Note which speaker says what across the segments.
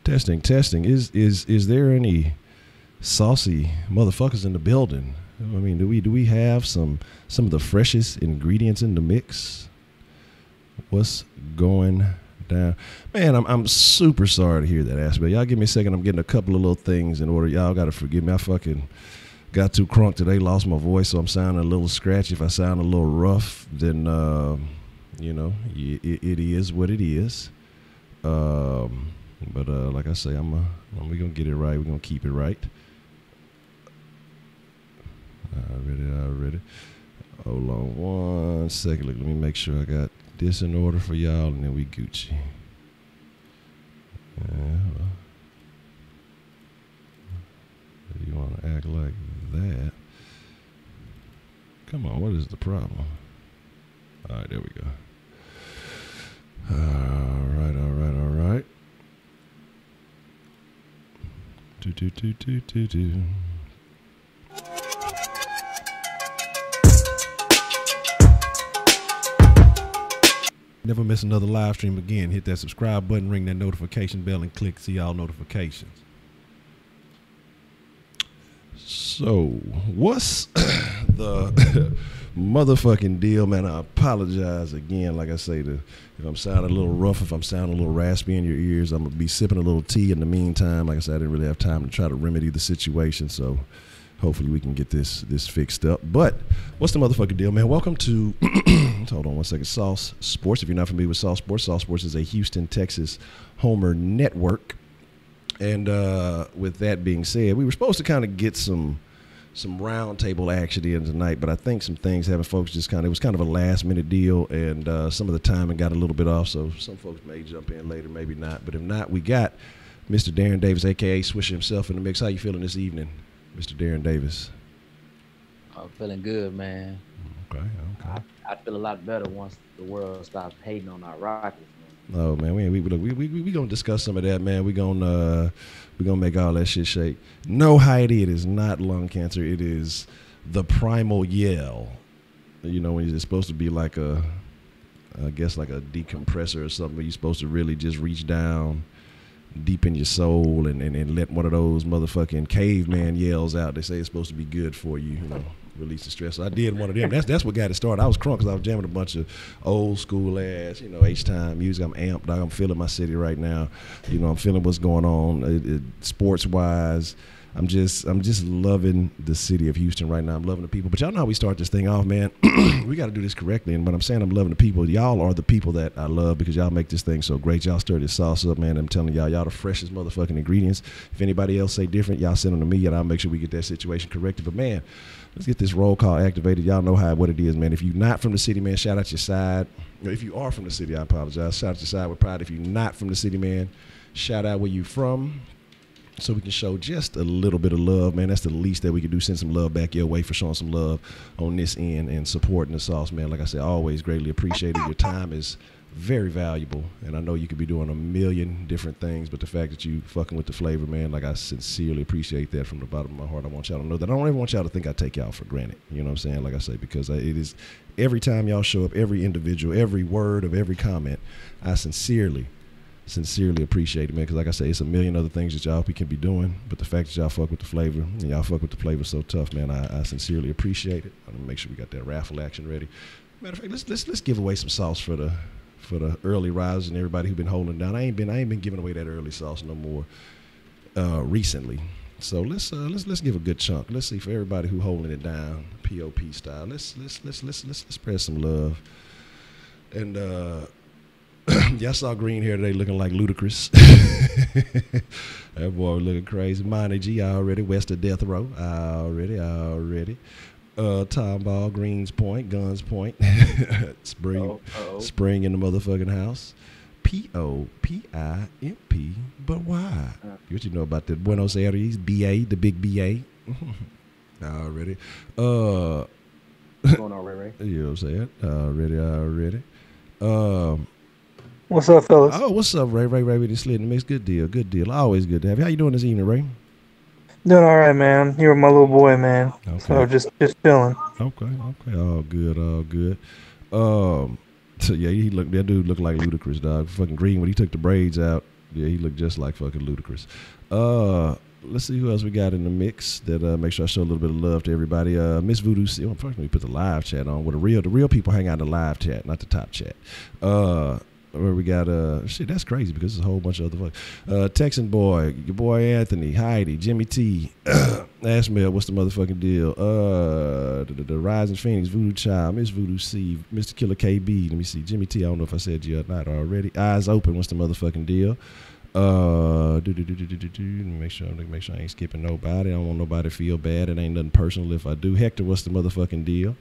Speaker 1: Testing, testing. Is there any saucy motherfuckers in the building? I mean, do we have some of the freshest ingredients in the mix? What's going down? Man, I'm super sorry to hear that aspect. Y'all give me a second. I'm getting a couple of little things in order. Y'all got to forgive me. I fucking got too crunk today, lost my voice, so I'm sounding a little scratchy. If I sound a little rough, then, it is what it is. But like I say, we're going to get it right. We're going to keep it right. Already. Hold on 1 second. Look, let me make sure I got this in order for y'all, and then we Gucci. You want to act like that? Come on, what is the problem? All right, there we go. All right. Do. Never miss another live stream again. Hit that subscribe button, ring that notification bell, and click see all notifications. So, what's the motherfucking deal, man? I apologize again. Like I say, if I'm sounding a little rough, if I'm sounding a little raspy in your ears, I'm going to be sipping a little tea in the meantime. Like I said, I didn't really have time to try to remedy the situation, so hopefully we can get this fixed up. But what's the motherfucking deal, man? Welcome to, hold on 1 second, Sauce Sports. If you're not familiar with Sauce Sports is a Houston, Texas Homer network. And with that being said, we were supposed to kind of get some roundtable action in tonight, but I think some things having folks just it was kind of a last minute deal, and some of the timing got a little bit off, so some folks may jump in later, maybe not. But if not, we got Mr. Darren Davis, a.k.a. Swisher himself, in the mix. How you feeling this evening, Mr. Darren Davis?
Speaker 2: I'm feeling good, man.
Speaker 1: Okay.
Speaker 2: I feel a lot better once the world stops hating on our Rockets.
Speaker 1: Oh man, we gonna discuss some of that, man. We gonna make all that shit shake. No, Heidi, it is not lung cancer. It is the primal yell. You know, when it's supposed to be like I guess like a decompressor or something. Where you're supposed to really just reach down deep in your soul and let one of those motherfucking caveman yells out. They say it's supposed to be good for you, you know, release the stress. So I did one of them. That's what got it started. I was crunk because I was jamming a bunch of old school ass, H-time music. I'm amped. I'm feeling my city right now. I'm feeling what's going on sports wise. I'm just loving the city of Houston right now. I'm loving the people. But y'all know how we start this thing off, man. We got to do this correctly. And when I'm saying I'm loving the people, y'all are the people that I love because y'all make this thing so great. Y'all stir this sauce up, man. I'm telling y'all the freshest motherfucking ingredients. If anybody else say different, y'all send them to me, and I'll make sure we get that situation corrected. But, man, let's get this roll call activated. Y'all know what it is, man. If you're not from the city, man, shout out your side. If you are from the city, I apologize. Shout out your side with pride. If you're not from the city, man, shout out where you from, so we can show just a little bit of love, man. That's the least that we can do. Send some love back your way for showing some love on this end and supporting the sauce, man. Like I said, always greatly appreciated. Your time is very valuable, and I know you could be doing a million different things, but the fact that you fucking with the flavor, man, like I sincerely appreciate that from the bottom of my heart. I want y'all to know that I don't ever want y'all to think I take y'all for granted. You know what I'm saying? Like I say, because it is every time y'all show up, every individual, every word of every comment, I sincerely appreciate it, man, because like I say, it's a million other things that y'all can be doing, but the fact that y'all fuck with the flavor, and y'all fuck with the flavor so tough, man, I sincerely appreciate it. I'm gonna make sure we got that raffle action ready. Matter of fact, let's give away some sauce for the early risers and everybody who's been holding down. I ain't been giving away that early sauce no more recently. So let's give a good chunk. Let's see, for everybody who holding it down, POP style. Let's spread some love. And y'all saw Green here today looking like Ludacris. That boy looking crazy. Monty G already, west of Death Row. Already. Tomball, Greens Point, Guns Point. Spring in the motherfucking house. POPIMP, but why? What you know about the Buenos Aires, BA, the big BA? Already.
Speaker 2: What's going on, Ray?
Speaker 1: You know what I'm saying? Already.
Speaker 3: What's up, fellas?
Speaker 1: Oh, what's up, Ray? Ray with the slid in the mix. Good deal. Always good to have you. How you doing this evening, Ray?
Speaker 3: Doing all right, man. I'm here with my little boy, man.
Speaker 1: Okay.
Speaker 3: So just chilling.
Speaker 1: Okay. All good. So yeah, that dude looked like Ludacris, dog. Fucking Green when he took the braids out. Yeah, he looked just like fucking Ludacris. Let's see who else we got in the mix. That make sure I show a little bit of love to everybody. Miss Voodoo C. Well, first, let me put the live chat on. Where the real people hang out in the live chat, not the top chat. Where we got shit, that's crazy because there's a whole bunch of other folks. Texan boy, your boy Anthony, Heidi, Jimmy T, Ashmel, what's the motherfucking deal? The Rising Phoenix, Voodoo Child, Miss Voodoo C, Mr. Killer KB. Let me see, Jimmy T. I don't know if I said you or not already. Eyes Open, what's the motherfucking deal? Let me make sure I ain't skipping nobody. I don't want nobody to feel bad. It ain't nothing personal if I do. Hector, what's the motherfucking deal?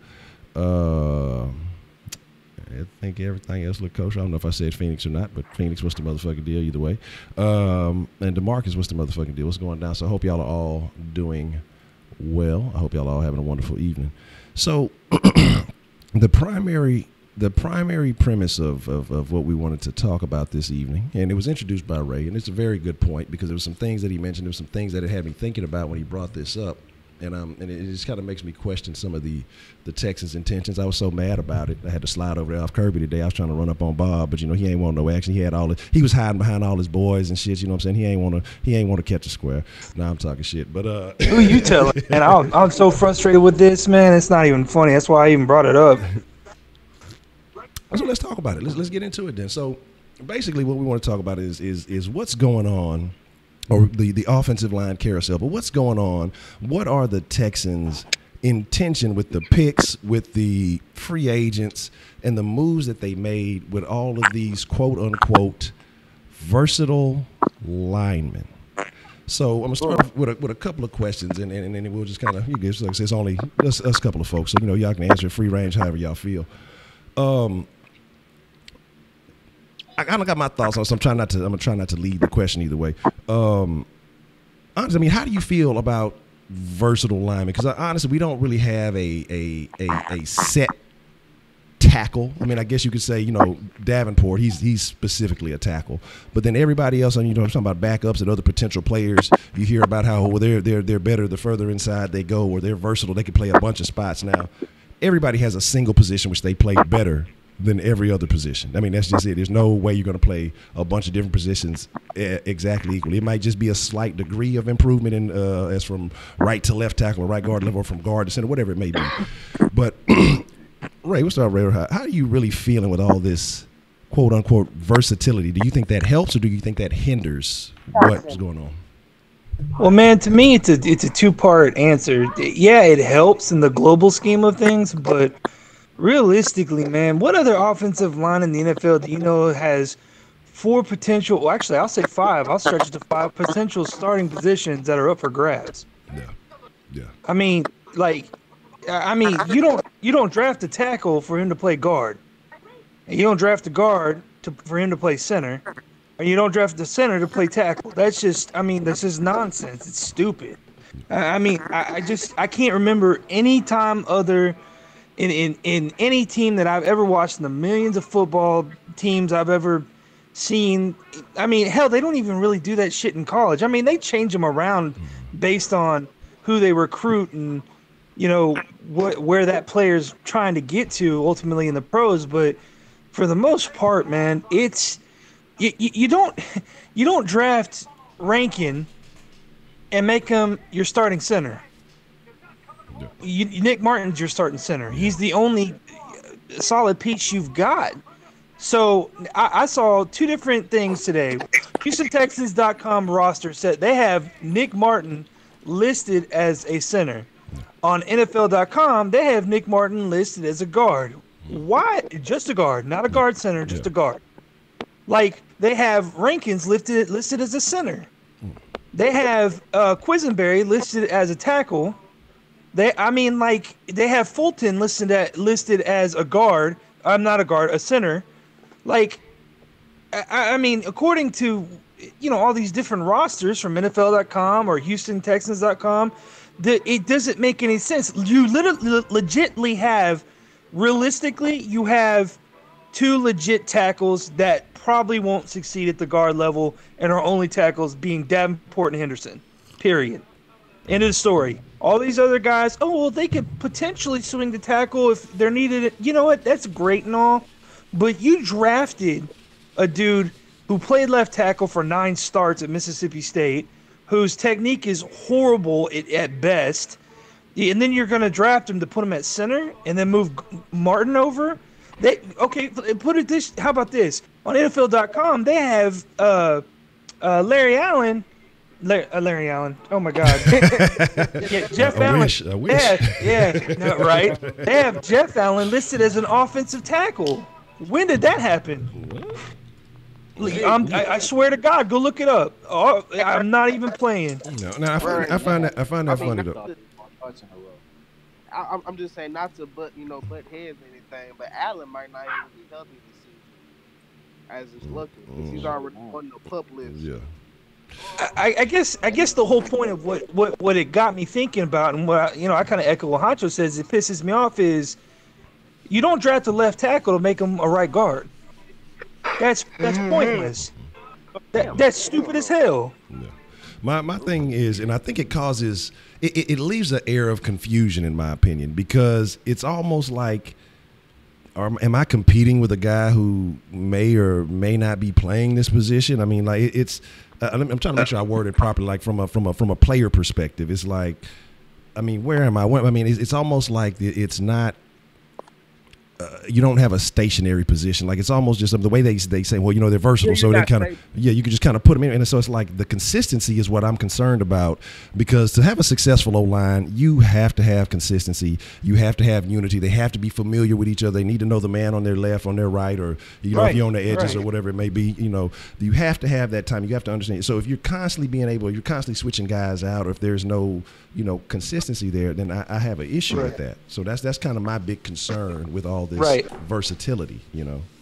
Speaker 1: I think everything else looked kosher. I don't know if I said Phoenix or not, but Phoenix, what's the motherfucking deal either way? And DeMarcus, what's the motherfucking deal? What's going down? So I hope y'all are all doing well. I hope y'all are all having a wonderful evening. So the primary premise of what we wanted to talk about this evening, and it was introduced by Ray, and it's a very good point because there were some things that he mentioned, there were some things that it had me thinking about when he brought this up. And it just kind of makes me question some of the Texans' intentions. I was so mad about it. I had to slide over there off Kirby today. I was trying to run up on Bob, but he ain't want no action. He was hiding behind all his boys and shit. You know what I'm saying? He ain't want to catch a square. Now I'm talking shit. But
Speaker 3: who you telling? And I'm so frustrated with this, man. It's not even funny. That's why I even brought it up.
Speaker 1: So let's talk about it. Let's get into it then. So basically, what we want to talk about is what's going on. Or the offensive line carousel. But what's going on? What are the Texans' intention with the picks, with the free agents, and the moves that they made with all of these quote-unquote versatile linemen? So I'm going to start off with a couple of questions, and then we'll just kind of, it's only us a couple of folks, so y'all can answer free range however y'all feel. I kind of got my thoughts on, so I'm gonna try not to lead the question either way. Honestly, I mean, how do you feel about versatile linemen? Because honestly, we don't really have a set tackle. I mean, I guess you could say, Davenport, he's specifically a tackle, but then everybody else, I'm talking about backups and other potential players. You hear about how they're better the further inside they go, or they're versatile. They can play a bunch of spots. Now, everybody has a single position which they play better than every other position. I mean, that's just it. There's no way you're going to play a bunch of different positions exactly equally. It might just be a slight degree of improvement in as from right to left tackle or right guard level, or from guard to center, whatever it may be. But Ray, we'll start Ray. How are you really feeling with all this quote unquote versatility? Do you think that helps, or do you think that hinders what's going on?
Speaker 3: Well, man, to me, it's a two-part answer. Yeah, it helps in the global scheme of things, but realistically, man, what other offensive line in the NFL do you know has four potential, well, actually, I'll say five. I'll stretch it to five potential starting positions that are up for grabs.
Speaker 1: Yeah.
Speaker 3: I mean, you don't draft a tackle for him to play guard. And you don't draft a guard for him to play center. And you don't draft the center to play tackle. That's just nonsense. It's stupid. I can't remember any time other in any team that I've ever watched in the millions of football teams I've ever seen. I mean, hell, they don't even really do that shit in college. I mean, they change them around based on who they recruit and, where that player's trying to get to ultimately in the pros. But for the most part, man, it's you don't draft Rankin and make him your starting center. Nick Martin's your starting center. He's the only solid piece you've got. So I saw two different things today. HoustonTexans.com roster said they have Nick Martin listed as a center. On NFL.com, they have Nick Martin listed as a guard. Why? Just a guard, not a guard center, just a guard. Like, they have Rankins listed as a center. They have Quisenberry listed as a tackle. They have Fulton listed as a guard. I'm not a guard, a center. Like, I mean, according to all these different rosters from NFL.com or HoustonTexans.com, it doesn't make any sense. You legitimately have, realistically, you have two legit tackles that probably won't succeed at the guard level, and our only tackles being Davenport and Henderson. Period. End of the story. All these other guys, they could potentially swing the tackle if they're needed. You know what? That's great and all, but you drafted a dude who played left tackle for 9 starts at Mississippi State, whose technique is horrible at best. And then you're going to draft him to put him at center and then move Martin over. Put it this. How about this? On NFL.com, they have Larry Allen. Larry Allen. Oh my God. Yeah, Jeff Allen.
Speaker 1: I wish.
Speaker 3: No, right. They have Jeff Allen listed as an offensive tackle. When did that happen? I swear to God, go look it up. Oh, I'm not even playing.
Speaker 1: No, I find that funny though.
Speaker 4: I'm just saying not to butt heads or anything, but Allen might not even be healthy this season as it's looking because he's already on the pup list.
Speaker 1: Yeah.
Speaker 3: I guess the whole point of what it got me thinking about, and what I kind of echo what Honcho says, it pisses me off is you don't draft a left tackle to make him a right guard. That's pointless. That's stupid as hell.
Speaker 1: Yeah. My thing is, and I think it causes it leaves an air of confusion in my opinion, because it's almost like, am I competing with a guy who may or may not be playing this position? I mean, like it's. I'm trying to make sure I word it properly. Like from a player perspective, it's like, I mean, where am I? I mean, it's almost like it's not. You don't have a stationary position. Like it's almost just the way they say, well, they're versatile, so they kind of you can just kind of put them in. And so it's like the consistency is what I'm concerned about, because to have a successful O-line, you have to have consistency. You have to have unity. They have to be familiar with each other. They need to know the man on their left, on their right, or if you're on the edges or whatever it may be. You have to have that time. You have to understand. So if you're constantly you're constantly switching guys out, or if there's no consistency there, then I have an issue with that. So that's kind of my big concern with all this versatility,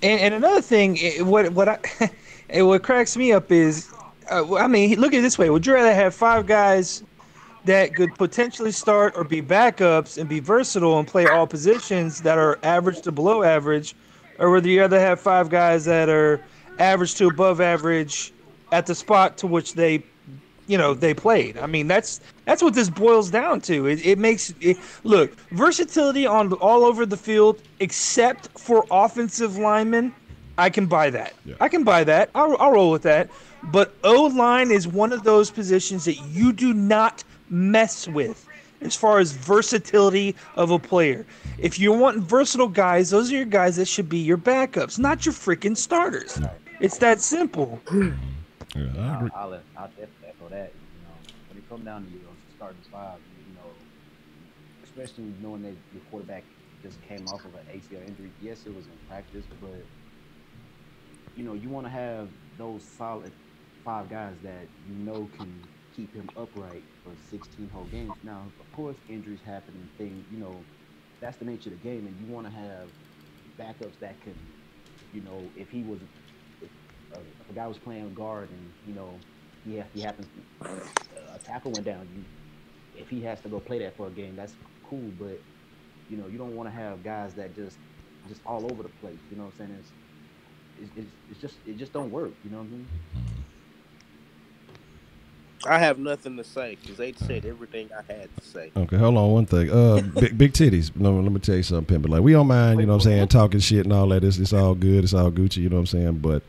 Speaker 3: And another thing, what cracks me up is, I mean, look at it this way: would you rather have 5 guys that could potentially start or be backups and be versatile and play all positions that are average to below average, or would you rather have 5 guys that are average to above average at the spot to which they played? I mean, that's what this boils down to. It makes look, versatility on all over the field, except for offensive linemen. I can buy that. Yeah. I can buy that. I'll roll with that. But O-line is one of those positions that you do not mess with as far as versatility of a player. If you want versatile guys, those are your guys that should be your backups, not your freaking starters. It's that simple.
Speaker 1: Yeah, I agree.
Speaker 2: I'll definitely echo that. When it comes down to starting 5, especially knowing that your quarterback just came off of an ACL injury. Yes, it was in practice, but you want to have those solid 5 guys that can keep him upright for 16 whole games. Now, of course, injuries happen and that's the nature of the game, and you want to have backups that can, if a guy was playing guard and he happens a tackle went down, if he has to go play that for a game, that's cool. But you don't want to have guys that just all over the place. You know what I'm saying? It just don't work. You know what I mean?
Speaker 4: I have nothing to say because they said everything I had to say.
Speaker 1: Okay, hold on one thing. Big titties. No, let me tell you something, Pimp. Like, we don't mind, talking shit and all that. It's all good. It's all Gucci, you know what I'm saying? But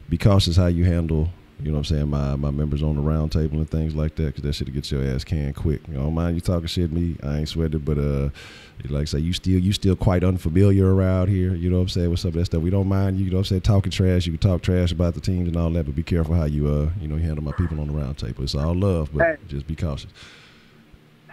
Speaker 1: be cautious how you handle, my members on the round table and things like that, because that shit gets your ass canned quick. I don't mind you talking shit to me. I ain't sweating, but like I say, you still quite unfamiliar around here. You know what I'm saying? With some of that stuff, we don't mind you know what I'm saying, talking trash. You can talk trash about the teams and all that, but be careful how you handle my people on the round table. It's all love, but just be cautious.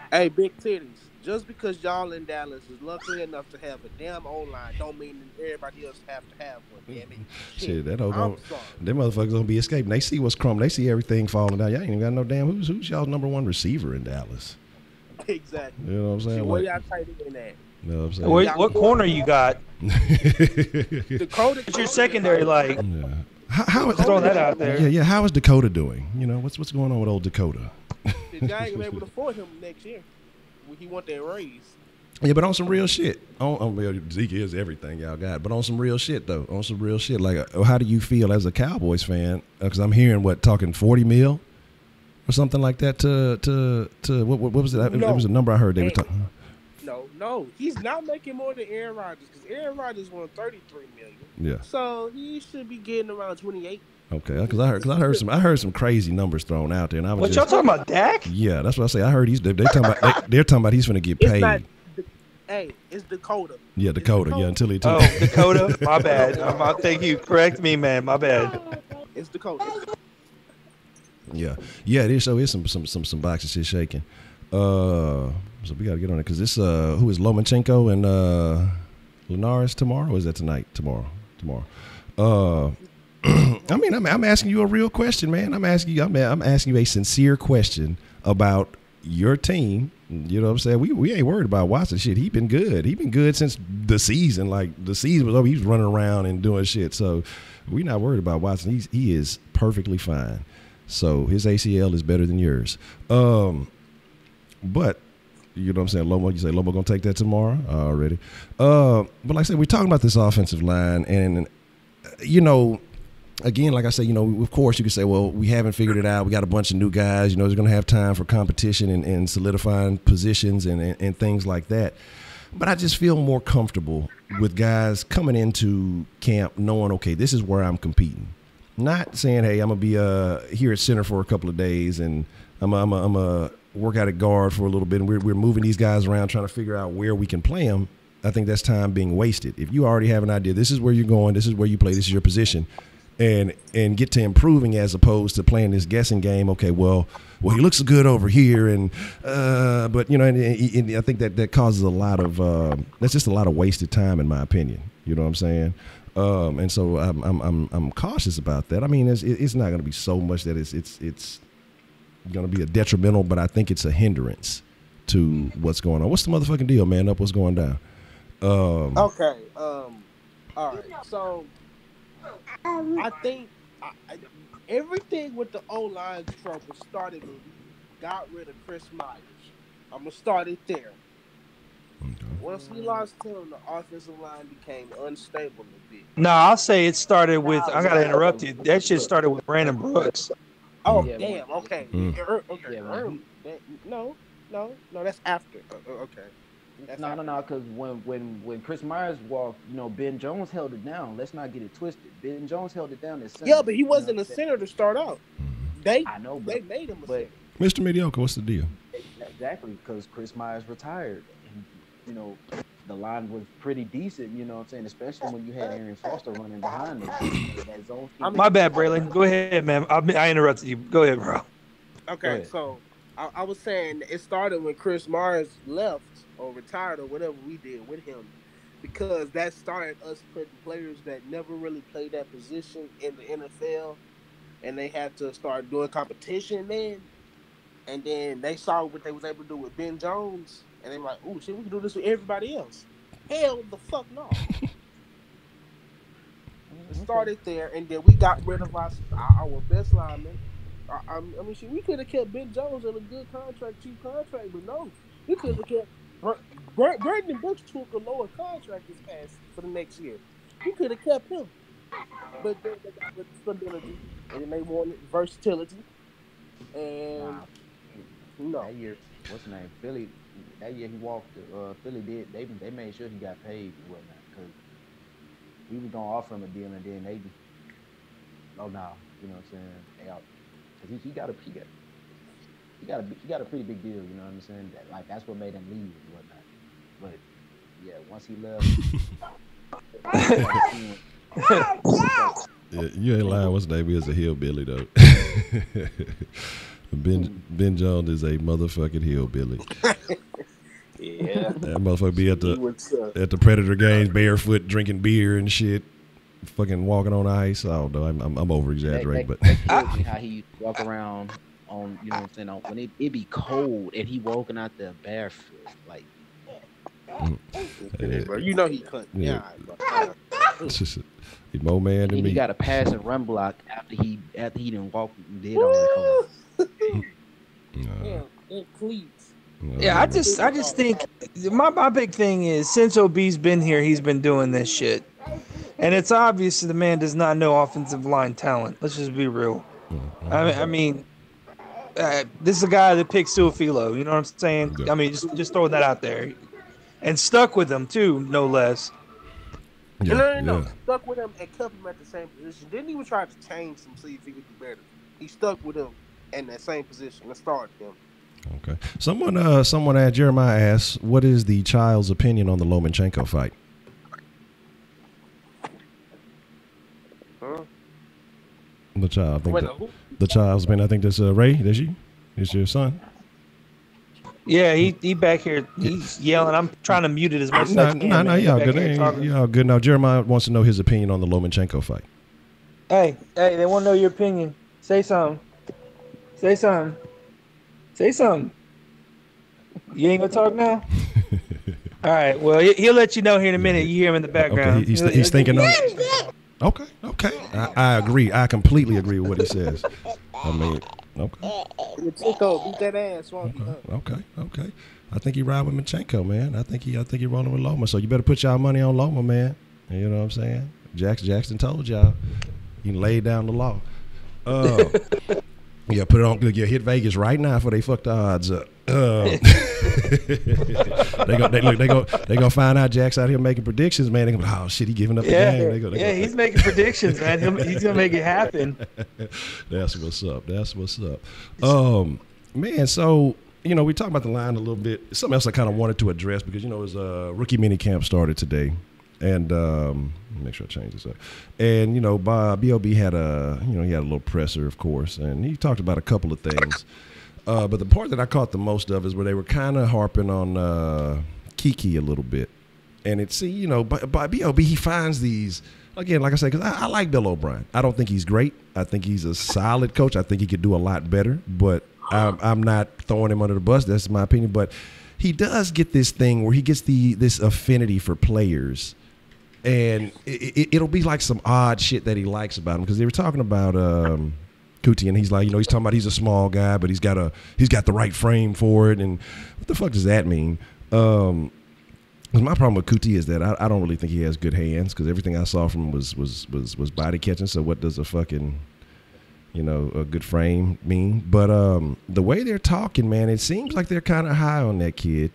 Speaker 4: Hey, big titties. Just because y'all in Dallas is lucky enough to have a damn O-line, don't mean that everybody else have to have one. Damn it.
Speaker 1: Shit, them motherfuckers gonna be escaping. They see what's crumbling. They see everything falling down. Y'all ain't even got no damn. Who's y'all's number 1 receiver in Dallas?
Speaker 4: Exactly.
Speaker 1: You know what I'm saying?
Speaker 4: Where y'all tight end at?
Speaker 1: You know what I'm saying?
Speaker 3: What corner you got?
Speaker 4: Dakota.
Speaker 3: What's your secondary like?
Speaker 1: Yeah. How is
Speaker 3: throwing that out there?
Speaker 1: Yeah. How is Dakota doing? What's going on with old Dakota?
Speaker 4: The guy ain't gonna be able to afford him next year. He want that raise.
Speaker 1: Yeah, but on some real shit. Zeke is everything y'all got. But on some real shit, though. On some real shit. Like, how do you feel as a Cowboys fan? Because I'm hearing, talking 40 mil or something like that to what was it?
Speaker 4: No.
Speaker 1: It was a number I heard they were talking.
Speaker 4: No. He's not making more than Aaron Rodgers because Aaron Rodgers won $33 million.
Speaker 1: Yeah.
Speaker 4: So he should be getting around 28.
Speaker 1: Okay, because I heard some crazy numbers thrown out there, and I was
Speaker 3: What y'all talking about, Dak?
Speaker 1: Yeah, that's what I say. I heard they're talking about he's going to get
Speaker 4: It's
Speaker 1: paid.
Speaker 4: not. Hey, it's Dakota.
Speaker 1: Yeah, Dakota. Yeah, until he.
Speaker 3: Oh, Dakota. My bad. Thank you. Correct me, man. My bad.
Speaker 4: It's Dakota.
Speaker 1: Yeah, it is. So it's some boxes shit shaking. So we got to get on it because this who is Lomachenko and Linares tomorrow? Or is that tonight? Tomorrow. I mean, I'm asking you a real question, man. I'm asking you a sincere question about your team. You know what I'm saying? We ain't worried about Watson shit. He been good. He been good since the season. Like the season was over, he was running around and doing shit. So we not worried about Watson. He is perfectly fine. So his ACL is better than yours. But you know what I'm saying, Lomo, you say Lomo gonna take that tomorrow already. But like I said, we're talking about this offensive line, and you know, again, like I said, you know, of course you could say, well, we haven't figured it out. We got a bunch of new guys. You know, they're gonna have time for competition and solidifying positions and things like that. But I just feel more comfortable with guys coming into camp knowing, okay, this is where I'm competing. Not saying, hey, I'm gonna be here at center for a couple of days and I'm a work out at guard for a little bit, and we're moving these guys around trying to figure out where we can play them. I think that's time being wasted. If you already have an idea, this is where you're going, this is where you play, this is your position, and get to improving as opposed to playing this guessing game. Okay, well, he looks good over here, and but you know, and I think that causes a lot of that's just a lot of wasted time, in my opinion. You know what I'm saying? And so I'm cautious about that. I mean, it's not going to be so much that it's going to be a detrimental, but I think it's a hindrance to what's going on. What's the motherfucking deal, man? Up, what's going down?
Speaker 4: Okay. All right. So I think everything with the O-line trouble started when we got rid of Chris Myers. I'm gonna start it there.
Speaker 1: Okay.
Speaker 4: Once we lost him, the offensive line became unstable a bit.
Speaker 3: No, I'll say it started with. I gotta interrupt you. That shit started with Brandon Brooks.
Speaker 4: Oh
Speaker 2: Yeah,
Speaker 4: damn! Okay.
Speaker 1: Mm.
Speaker 4: Okay.
Speaker 2: Yeah,
Speaker 4: No. That's after. Okay. That's
Speaker 2: No,
Speaker 4: after.
Speaker 2: because when Chris Myers walked, you know, Ben Jones held it down. Let's not get it twisted. Ben Jones held it down as center.
Speaker 4: Yeah, but he
Speaker 2: You know
Speaker 4: wasn't
Speaker 2: what
Speaker 4: a
Speaker 2: I'm
Speaker 4: center to start out.
Speaker 2: I know,
Speaker 4: They made him a
Speaker 2: but
Speaker 4: center.
Speaker 1: Mr. Mediocre, what's the deal?
Speaker 2: exactly because Chris Myers retired, and you know, the line was pretty decent. You know what I'm saying, especially when you had Aaron Foster running behind them. That zone scheme-
Speaker 3: My bad, Braylon. Go ahead, man. I interrupted you. Go ahead, bro.
Speaker 4: Okay,
Speaker 2: ahead.
Speaker 4: so I was saying it started when Chris Myers left or retired or whatever we did with him, because that started us putting players that never really played that position in the NFL, and they had to start doing competition then. And then they saw what they was able to do with Ben Jones, and they were like, "Ooh, shit, we can do this with everybody else." Hell, the fuck no. It started there, and then we got rid of our best lineman. I mean, shit, we could have kept Ben Jones on a good contract, cheap contract, but no, we could have kept Brandon Brooks took a lower contract this past for the next year. We could have kept him, but then they got rid of stability, and then they wanted versatility, and no.
Speaker 2: That year, what's the name? Philly. That year he walked. Philly did. They made sure he got paid and whatnot because we was gonna offer him a deal, and then they. Oh no, you know what I'm saying? They out because he got a pretty big deal. You know what I'm saying? That's what made him leave and whatnot. But yeah, once he left.
Speaker 1: Yeah, you ain't lying. What's his name? He is a hillbilly though. Ben Jones is a motherfucking hillbilly.
Speaker 4: Yeah,
Speaker 1: That motherfucker be at the Predator games barefoot drinking beer and shit, fucking walking on ice. I don't know. I'm over exaggerating, but
Speaker 2: that kills me how he used to walk around on, you know what I'm saying, when it be cold and he walking out there barefoot, like.
Speaker 4: bro, you know he couldn't.
Speaker 1: Yeah.
Speaker 4: Yeah,
Speaker 1: it's just he's more man than
Speaker 2: And
Speaker 1: me.
Speaker 2: he got a pass and run block after he didn't walk and did all that.
Speaker 4: yeah, in cleats.
Speaker 3: Yeah, I just think my big thing is since OB's been here, he's been doing this shit, and it's obvious the man does not know offensive line talent. Let's just be real. I mean, this is a guy that picked Suafilo. You know what I'm saying? I mean, just throw that out there, and stuck with him too, no less.
Speaker 1: Yeah,
Speaker 4: No.
Speaker 1: yeah.
Speaker 4: Stuck with him and kept him at the same position. Didn't even try to change him, see if he could do better. He stuck with him in that same position and started him.
Speaker 1: Okay. Someone asked, Jeremiah asked, what is the child's opinion on the Lomachenko fight?
Speaker 4: Huh?
Speaker 1: The child, I think
Speaker 4: Wait,
Speaker 1: that,
Speaker 4: who?
Speaker 1: the child's opinion. I think that's Ray. That's you. It's your son.
Speaker 3: Yeah, he back here. He's yelling. I'm trying to mute it as much as I can.
Speaker 1: No,
Speaker 3: man.
Speaker 1: y'all
Speaker 3: Back
Speaker 1: good.
Speaker 3: here talking.
Speaker 1: Y'all good. Now, Jeremiah wants to know his opinion on the Lomachenko fight.
Speaker 3: Hey, they want to know your opinion. Say something. Say something. Say something. You ain't gonna talk now? All right. Well, he'll let you know here in a minute. You hear him in the background.
Speaker 1: Okay, he's thinking on. Okay. I agree. I completely agree with what he says. I mean, okay.
Speaker 4: Machenko beat that ass, won't he?
Speaker 1: Okay. I think he ride with Machenko, man. I think he rolling with Loma. So you better put y'all money on Loma, man. You know what I'm saying? Jackson told y'all. He laid down the law. Yeah, put it on. Yeah, hit Vegas right now before they fuck the odds up. They gonna find out Jack's out here making predictions, man. They gonna be, oh shit, he giving up the game.
Speaker 3: He's making predictions, man. He's gonna make it happen.
Speaker 1: That's what's up. Man. So we talked about the line a little bit. Something else I kind of wanted to address because his rookie mini camp started today. And make sure I change this up. And B.O.B. had he had a little presser, of course, and he talked about a couple of things. But the part that I caught the most of is where they were kind of harping on Kiki a little bit. And by B.O.B. he finds these again, like I said, because I like Bill O'Brien. I don't think he's great. I think he's a solid coach. I think he could do a lot better. But I'm not throwing him under the bus. That's my opinion. But he does get this thing where he gets this affinity for players. And it'll be like some odd shit that he likes about him because they were talking about Kuti, and he's like, he's talking about he's a small guy, but he's got the right frame for it. And what the fuck does that mean? Because my problem with Kuti is that I don't really think he has good hands because everything I saw from him was body catching. So what does a fucking a good frame mean? But the way they're talking, man, it seems like they're kind of high on that kid.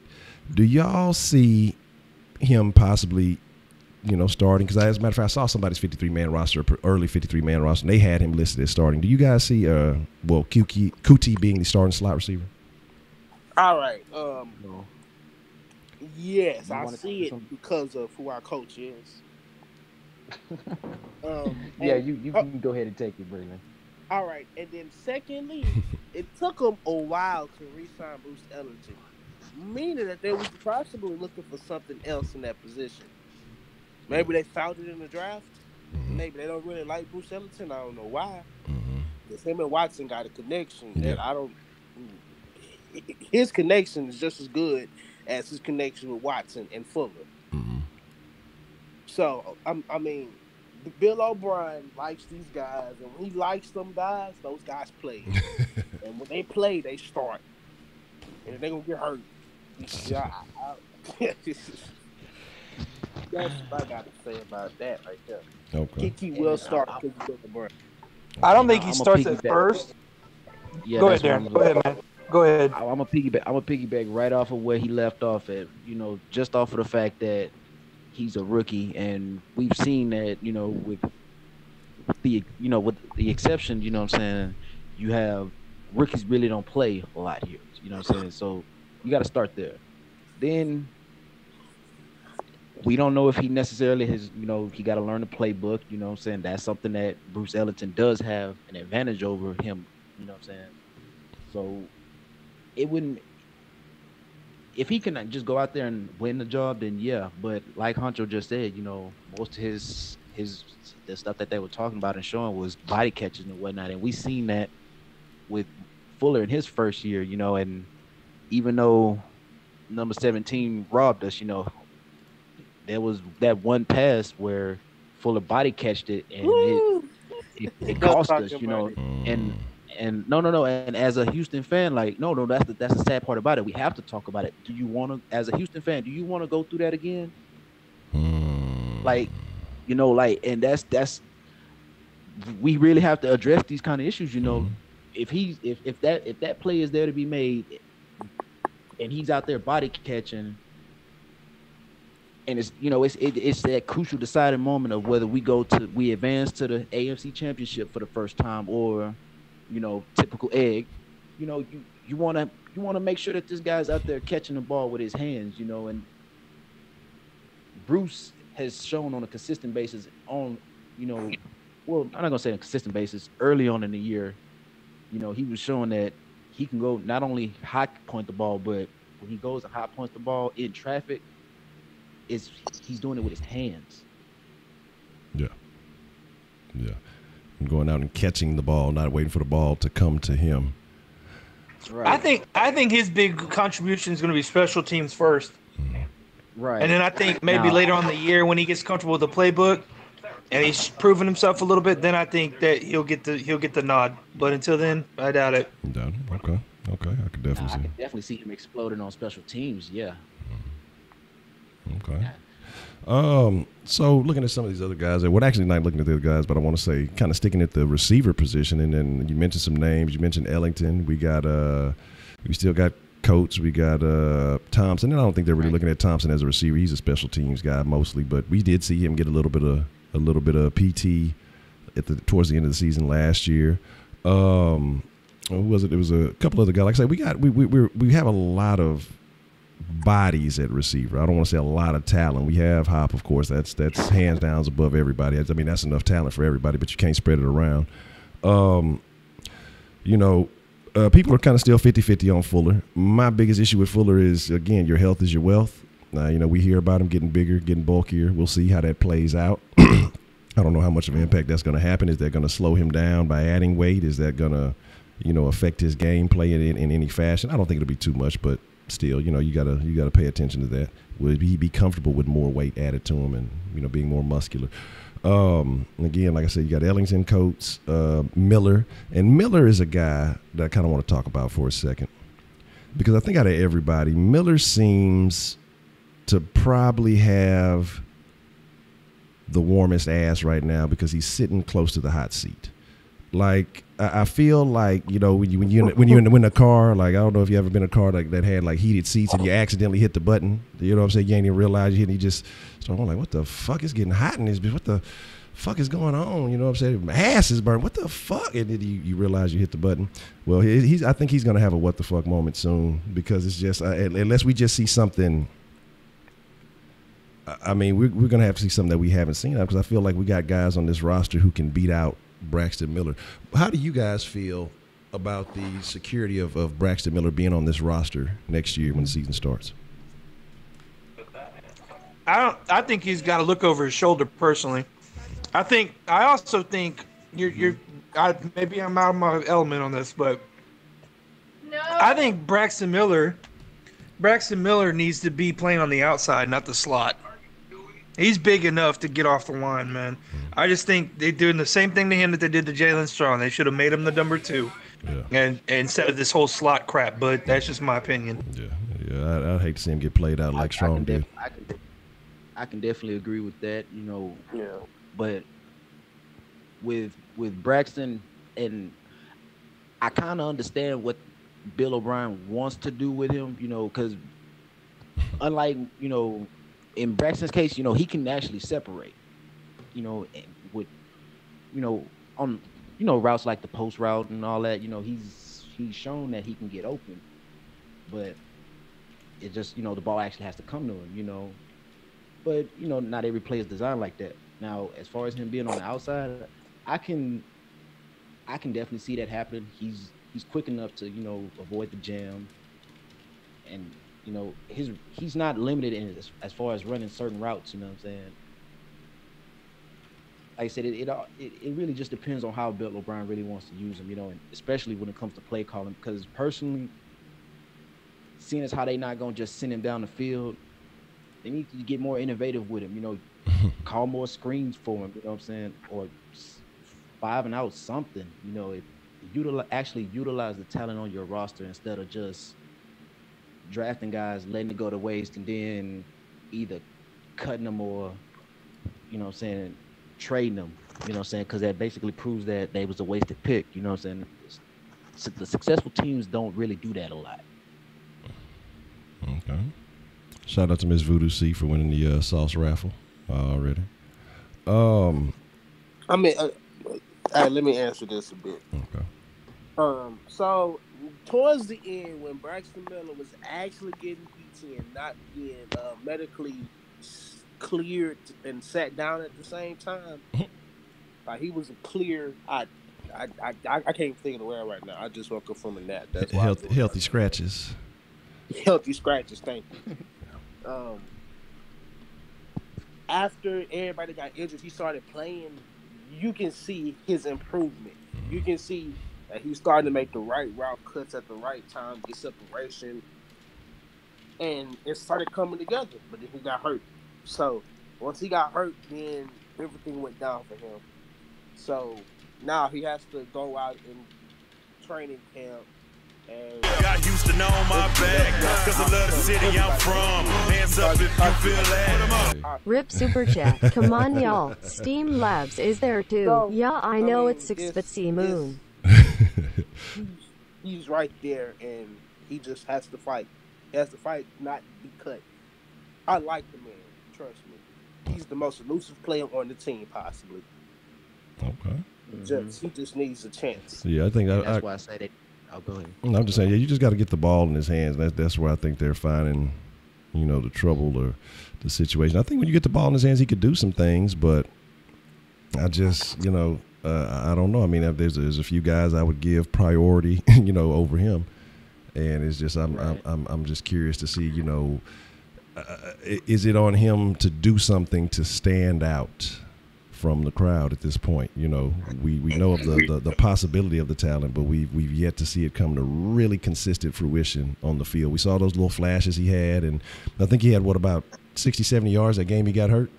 Speaker 1: Do y'all see him possibly? Starting because as a matter of fact, I saw somebody's 53-man roster, early 53-man roster, and they had him listed as starting. Do you guys see, Kuti being the starting slot receiver?
Speaker 4: All right. Yes, I see it because of who our coach is.
Speaker 2: You can go ahead and take it, Braylon.
Speaker 4: All right, and then secondly, it took them a while to re-sign Bruce Ellington, meaning that they was possibly looking for something else in that position. Maybe they found it in the draft.
Speaker 1: Mm-hmm.
Speaker 4: Maybe they don't really like Bruce Ellington. I don't know why.
Speaker 1: Mm-hmm.
Speaker 4: Because him and Watson got a connection that I don't. His connection is just as good as his connection with Watson and Fuller.
Speaker 1: Mm-hmm.
Speaker 4: So I mean, Bill O'Brien likes these guys, and when he likes them guys, those guys play. And when they play, they start, and they're gonna get hurt. That's what I got to say about that right there.
Speaker 1: Okay.
Speaker 4: Kiki will start because of Bill O'Brien.
Speaker 3: I don't think he starts at first.
Speaker 2: Yeah,
Speaker 3: Go ahead, Darren. Go ahead, man. Go ahead.
Speaker 2: I'm a piggyback right off of where he left off at. Just off of the fact that he's a rookie, and we've seen that. With the exception, what I'm saying, you have rookies really don't play a lot here. You know what I'm saying? So you got to start there. Then we don't know if he necessarily has, he got to learn the playbook. You know what I'm saying? That's something that Bruce Ellington does have an advantage over him. You know what I'm saying? So it wouldn't, if he can just go out there and win the job, then yeah. But like Honcho just said, most of the stuff that they were talking about and showing was body catches and whatnot. And we seen that with Fuller in his first year, and even though number 17 robbed us, there was that one pass where Fuller body catched it and it cost us, and no. And as a Houston fan, no, that's the sad part about it. We have to talk about it. Do you want to, as a Houston fan, do you want to go through that again? And that's we really have to address these kind of issues. If that play is there to be made, and he's out there body catching, and it's that crucial deciding moment of whether we advance to the AFC Championship for the first time, or typical egg. You want to make sure that this guy's out there catching the ball with his hands, and Bruce has shown on a consistent basis well, I'm not gonna say on a consistent basis. Early on in the year, he was showing that he can go not only high point the ball, but when he goes and high points the ball in traffic, he's doing it with his hands.
Speaker 1: Yeah. And going out and catching the ball, not waiting for the ball to come to him.
Speaker 3: Right. I think his big contribution is going to be special teams first.
Speaker 2: Right.
Speaker 3: And then I think maybe later on in the year when he gets comfortable with the playbook and he's proven himself a little bit, then I think that he'll get the nod. But until then, I doubt it.
Speaker 1: Okay. I could definitely see.
Speaker 2: I could definitely see him exploding on special teams. Yeah.
Speaker 1: Okay. So looking at some of these other guys, actually not looking at the other guys, but I want to say kind of sticking at the receiver position, and then you mentioned some names. You mentioned Ellington. We still got Coates. We got Thompson. And I don't think they're really looking at Thompson as a receiver. He's a special teams guy mostly, but we did see him get a little bit of PT towards the end of the season last year. Who was it? It was a couple other guys. Like I said, we have a lot of bodies at receiver. I don't want to say a lot of talent. We have Hop, of course. That's hands down above everybody. I mean, that's enough talent for everybody, but you can't spread it around. People are kind of still 50-50 on Fuller. My biggest issue with Fuller is, again, your health is your wealth. We hear about him getting bigger, getting bulkier. We'll see how that plays out. I don't know how much of an impact that's going to happen. Is that going to slow him down by adding weight? Is that going to, affect his gameplay in any fashion? I don't think it'll be too much, but still, you gotta pay attention to that. Would he be comfortable with more weight added to him and being more muscular? Again, like I said, you got Ellington, Coates, Miller, and Miller is a guy that I kind of want to talk about for a second, because I think out of everybody, Miller seems to probably have the warmest ass right now because he's sitting close to the hot seat. Like, I feel like, when you're in a car, like, I don't know if you ever been in a car that had like heated seats and you accidentally hit the button. You know what I'm saying? You ain't even realize you hit, and you just start going like, what the fuck is getting hot in this bitch? What the fuck is going on? You know what I'm saying? My ass is burning. What the fuck? And then you realize you hit the button. Well, I think he's going to have a what the fuck moment soon, because it's just, unless we just see something. I mean, we're going to have to see something that we haven't seen, because I feel like we got guys on this roster who can beat out Braxton Miller. How do you guys feel about the security of Braxton Miller being on this roster next year when the season starts?
Speaker 3: I think he's got to look over his shoulder personally. I also think maybe I'm out of my element on this, but I think Braxton Miller needs to be playing on the outside, not the slot. He's big enough to get off the line, man. I just think they're doing the same thing to him that they did to Jalen Strong. They should have made him the number 2, and instead of this whole slot crap. But that's just my opinion.
Speaker 1: Yeah. I'd hate to see him get played out like Strong did.
Speaker 2: I can definitely agree with that. But with Braxton, and I kind of understand what Bill O'Brien wants to do with him. Because unlike in Braxton's case, he can actually separate, with, on, routes like the post route and all that. He's shown that he can get open, but it just, the ball actually has to come to him, But not every play is designed like that. Now, as far as him being on the outside, I can definitely see that happening. He's quick enough to avoid the jam, and he's not limited in as far as running certain routes. You know what I'm saying? Like I said, it really just depends on how Bill O'Brien really wants to use him. And especially when it comes to play calling. Because personally, seeing as how they not gonna just send him down the field, they need to get more innovative with him. Call more screens for him. You know what I'm saying? Or 5 and out something. Actually utilize the talent on your roster instead of just drafting guys, letting it go to waste, and then either cutting them or, trading them, because that basically proves that they was a wasted pick, The successful teams don't really do that a lot.
Speaker 1: Okay. Shout out to Miss Voodoo C for winning the sauce raffle already.
Speaker 4: I mean, let me answer this a bit.
Speaker 1: Okay.
Speaker 4: So towards the end, when Braxton Miller was actually getting PT and not being medically cleared and sat down at the same time, like he was a clear. I can't think of the word right now. I just woke up from a nap. That's why
Speaker 1: Healthy scratches.
Speaker 4: Healthy scratches. Thank you. After everybody got injured, he started playing. You can see his improvement. You can see that he's starting to make the right route cuts at the right time, get separation, and it started coming together. But then he got hurt. So once he got hurt, then everything went down for him. So now he has to go out in training camp. And
Speaker 5: got Houston on my back, cause I love the city I'm from. Hands up if you feel that.
Speaker 6: Rip Super Chat. Come on, y'all. Steam Labs is there too.
Speaker 4: So,
Speaker 6: yeah, I know it's 6 foot C moon.
Speaker 4: He's right there, and he just has to fight. He has to fight, not be cut. I like the man. Trust me. He's the most elusive player on the team, possibly.
Speaker 1: Okay.
Speaker 4: He just needs a chance.
Speaker 1: Yeah, I think
Speaker 2: That's why I said it. Oh, go ahead.
Speaker 1: I'm just saying, yeah, you just got to get the ball in his hands. That's where I think they're finding, the trouble or the situation. I think when you get the ball in his hands, he could do some things, but I just, I don't know. I mean, there's a few guys I would give priority, over him, and it's just I'm just curious to see, is it on him to do something to stand out from the crowd at this point? We know of the possibility of the talent, but we've yet to see it come to really consistent fruition on the field. We saw those little flashes he had, and I think he had about 60, 70 yards that game he got hurt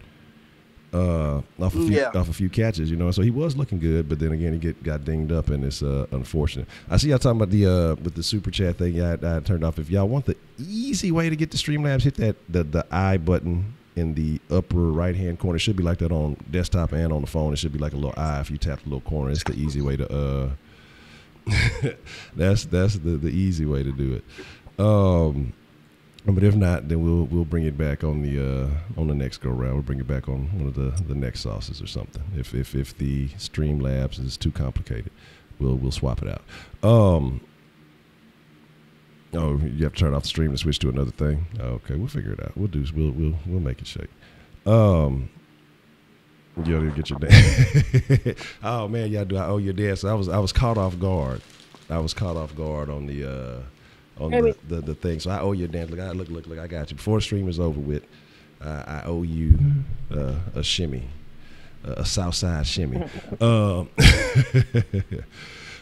Speaker 1: off a few catches, so he was looking good, but then again he got dinged up, and it's unfortunate. I see y'all talking about with the super chat thing. I turned off. If y'all want the easy way to get to Streamlabs, hit the I button in the upper right hand corner. It should be like that on desktop and on the phone. It should be like a little eye if you tap the little corner. It's the easy way to that's the easy way to do it. But if not, then we'll bring it back on the next go round. We'll bring it back on one of the next sauces or something. If the Streamlabs is too complicated, we'll swap it out. Oh, you have to turn off the stream and switch to another thing. Okay, we'll figure it out. We'll make it shake. You gotta get your dad. Oh man, y'all do. I owe your dad. So I was caught off guard. I was caught off guard on the thing. So I owe your dad. Look, I got you. Before the stream is over with, I owe you a shimmy, a Southside shimmy.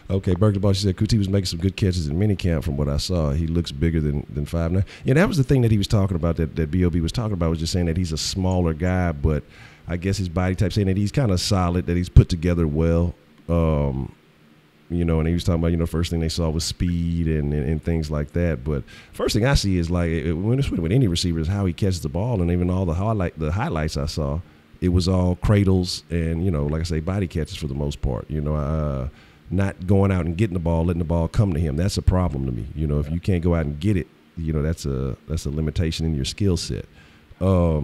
Speaker 1: Okay, Burger Boss, she said Kuti was making some good catches in minicamp from what I saw. He looks bigger than 5'9". Yeah, that was the thing that he was talking about, that B.O.B. was talking about, was just saying that he's a smaller guy, but I guess his body type, saying that he's kind of solid, that he's put together well. And he was talking about, first thing they saw was speed and things like that. But first thing I see is, like, when it's with any receiver, is how he catches the ball, and even all the highlights I saw, it was all cradles and, like I say, body catches for the most part. Not going out and getting the ball, letting the ball come to him. That's a problem to me. If you can't go out and get it, that's a limitation in your skill set. How